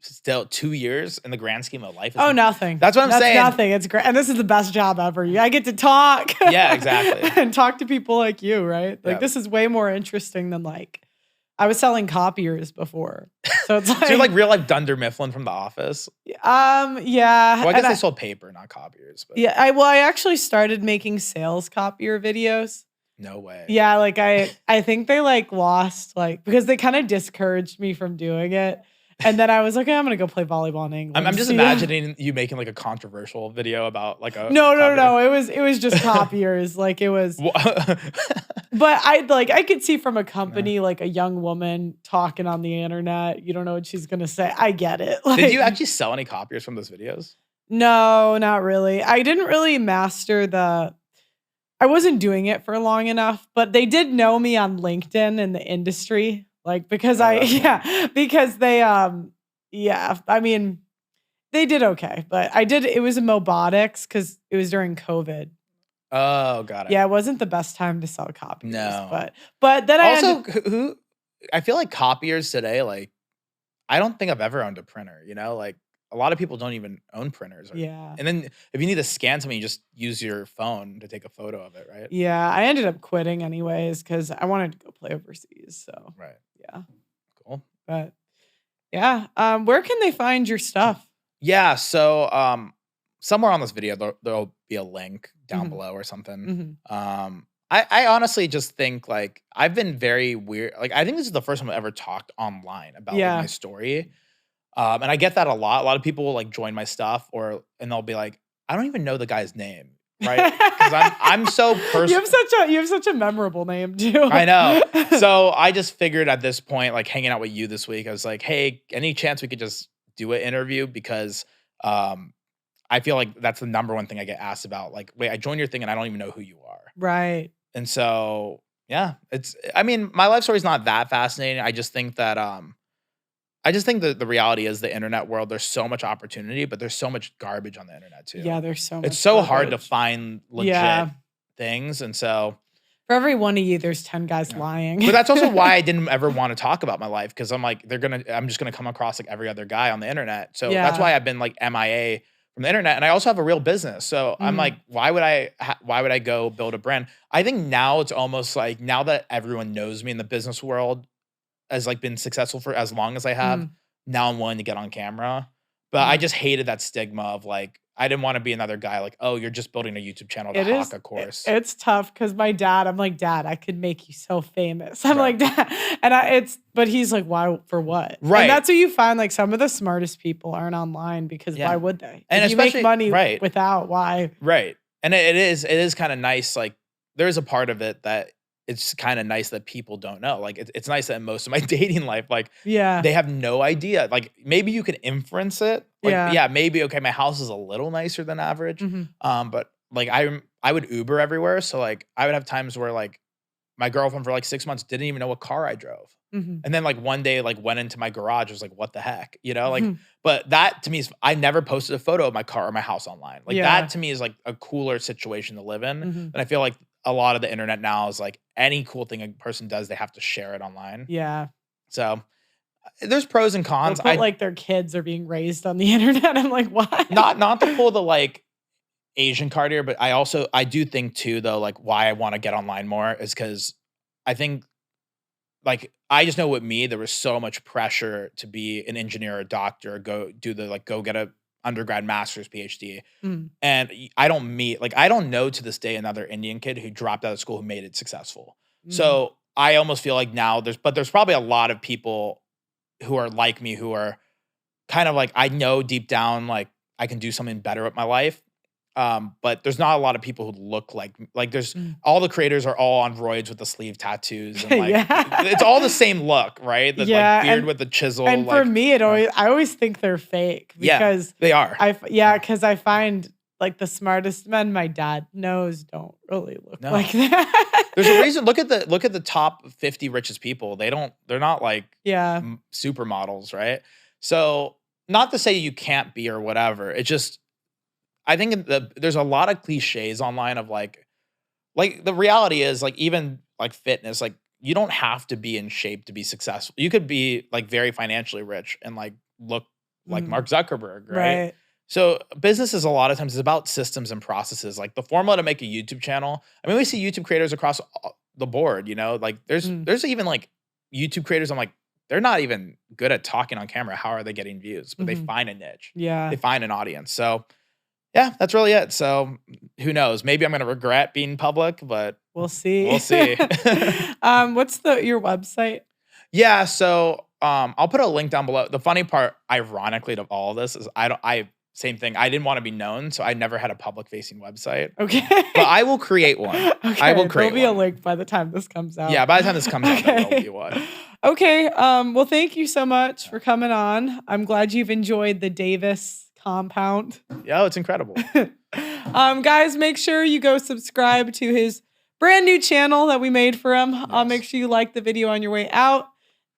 still 2 years in the grand scheme of life? Nothing. That's what I'm saying. Nothing. It's great. And this is the best job ever. I get to talk. Yeah, exactly. And talk to people like you, right? Like this is way more interesting than like I was selling copiers before. So it's like so you're like real life Dunder Mifflin from The Office. Yeah. Well, I guess they sold paper, not copiers. But. Yeah, I actually started making sales copier videos. No way. Yeah, like I think they like lost like because they kind of discouraged me from doing it. And then I was like, I'm gonna go play volleyball in England. I'm just imagining you making like a controversial video about like a no. It was just copiers. Like it was but I could see from a company like a young woman talking on the internet, you don't know what she's gonna say. I get it. Like, did you actually sell any copiers from those videos? No, not really. I didn't really master I wasn't doing it for long enough, but they did know me on LinkedIn in the industry. Like, because because they, I mean, they did okay, but it was in Mobotics because it was during COVID. Oh, got it. Yeah, it wasn't the best time to sell copiers. No. But then I feel like copiers today, like, I don't think I've ever owned a printer, like a lot of people don't even own printers. And then if you need to scan something, you just use your phone to take a photo of it, right? Yeah, I ended up quitting anyways because I wanted to go play overseas. So yeah, cool. But yeah, where can they find your stuff? Yeah, so somewhere on this video there'll be a link down below or something. I honestly just think like I've been very weird. Like I think this is the first time I've ever talked online about like, my story. And I get that a lot. A lot of people will like join my stuff and they'll be like, I don't even know the guy's name. right? Because I'm so personal. You have such a memorable name too. I know. So I just figured at this point, like hanging out with you this week, I was like, hey, any chance we could just do an interview? Because I feel like that's the number one thing I get asked about. Like, wait, I joined your thing and I don't even know who you are. Right. And so, yeah, I mean, my life story is not that fascinating. I just think that the reality is the internet world, there's so much opportunity, but there's so much garbage on the internet too. Yeah, there's so much. It's so garbage. hard to find legit things. And so for every one of you, there's 10 guys lying. But that's also why I didn't ever want to talk about my life. Cause I'm like, I'm just gonna come across like every other guy on the internet. So that's why I've been like MIA from the internet. And I also have a real business. So I'm like, why would I go build a brand? I think now it's almost like, now that everyone knows me in the business world as like been successful for as long as I have, now I'm willing to get on camera. But I just hated that stigma of like, I didn't want to be another guy like, oh, you're just building a YouTube channel to hawk a course. It's tough because I'm like, Dad, I could make you so famous. I'm like, Dad. And but he's like, why, for what? Right. And that's what you find, like some of the smartest people aren't online because why would they? And if especially, you make money without, why? Right. And it is kind of nice. Like there is a part of it that it's kind of nice that people don't know. Like it's nice that in most of my dating life, like they have no idea. Like maybe you can inference it. Like, maybe okay, my house is a little nicer than average. But like I would Uber everywhere, so like I would have times where like my girlfriend for like 6 months didn't even know what car I drove. And then like one day like went into my garage, was like, what the heck, you know? Like, but that to me is, I never posted a photo of my car or my house online. Like that to me is like a cooler situation to live in. And I feel like a lot of the internet now is like any cool thing a person does, they have to share it online. Yeah. So there's pros and cons. Like their kids are being raised on the internet. I'm like, why? Not to pull the like Asian card here, but I do think too though, like why I want to get online more is because I think like I just know with me, there was so much pressure to be an engineer or a doctor, or go get a undergrad, master's, PhD. And I don't know to this day another Indian kid who dropped out of school who made it successful. So I almost feel like now there's probably a lot of people who are like me, who are kind of like, I know deep down, like I can do something better with my life. But there's not a lot of people who look like there's all the creators are all on roids with the sleeve tattoos and like it's all the same look, right? The like beard with the chisel. And for me, I always think they're fake because they are. Because I find like the smartest men my dad knows don't really look like that. There's a reason. Look at the top 50 richest people. They're not like supermodels, right? So not to say you can't be or whatever. It's just, I think there's a lot of cliches online of like the reality is like even like fitness, like you don't have to be in shape to be successful. You could be like very financially rich and like look like Mark Zuckerberg, right? So business is a lot of times is about systems and processes. Like the formula to make a YouTube channel. I mean, we see YouTube creators across the board, you know, like there's even like YouTube creators. I'm like, they're not even good at talking on camera. How are they getting views? But they find a niche. Yeah. They find an audience. So yeah, that's really it. So who knows? Maybe I'm going to regret being public, but we'll see. We'll see. What's your website? Yeah. So I'll put a link down below. The funny part, ironically, of all of this is same thing. I didn't want to be known, so I never had a public facing website. Okay. But I will create one. Okay, I will create There'll be a link by the time this comes out. Yeah, by the time this comes out, there will be one. Okay. Well, thank you so much for coming on. I'm glad you've enjoyed the Davis compound. Yeah, it's incredible. Guys, make sure you go subscribe to his brand new channel that we made for him. Make sure you like the video on your way out.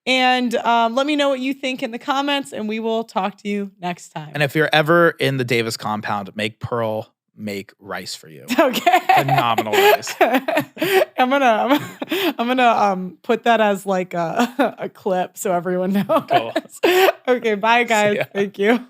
And let me know what you think in the comments, and we will talk to you next time. And if you're ever in the Davis compound, make Pearl make rice for you. Okay. Phenomenal rice. I'm gonna put that as like a clip so everyone knows. Cool. Okay, bye guys. Thank you.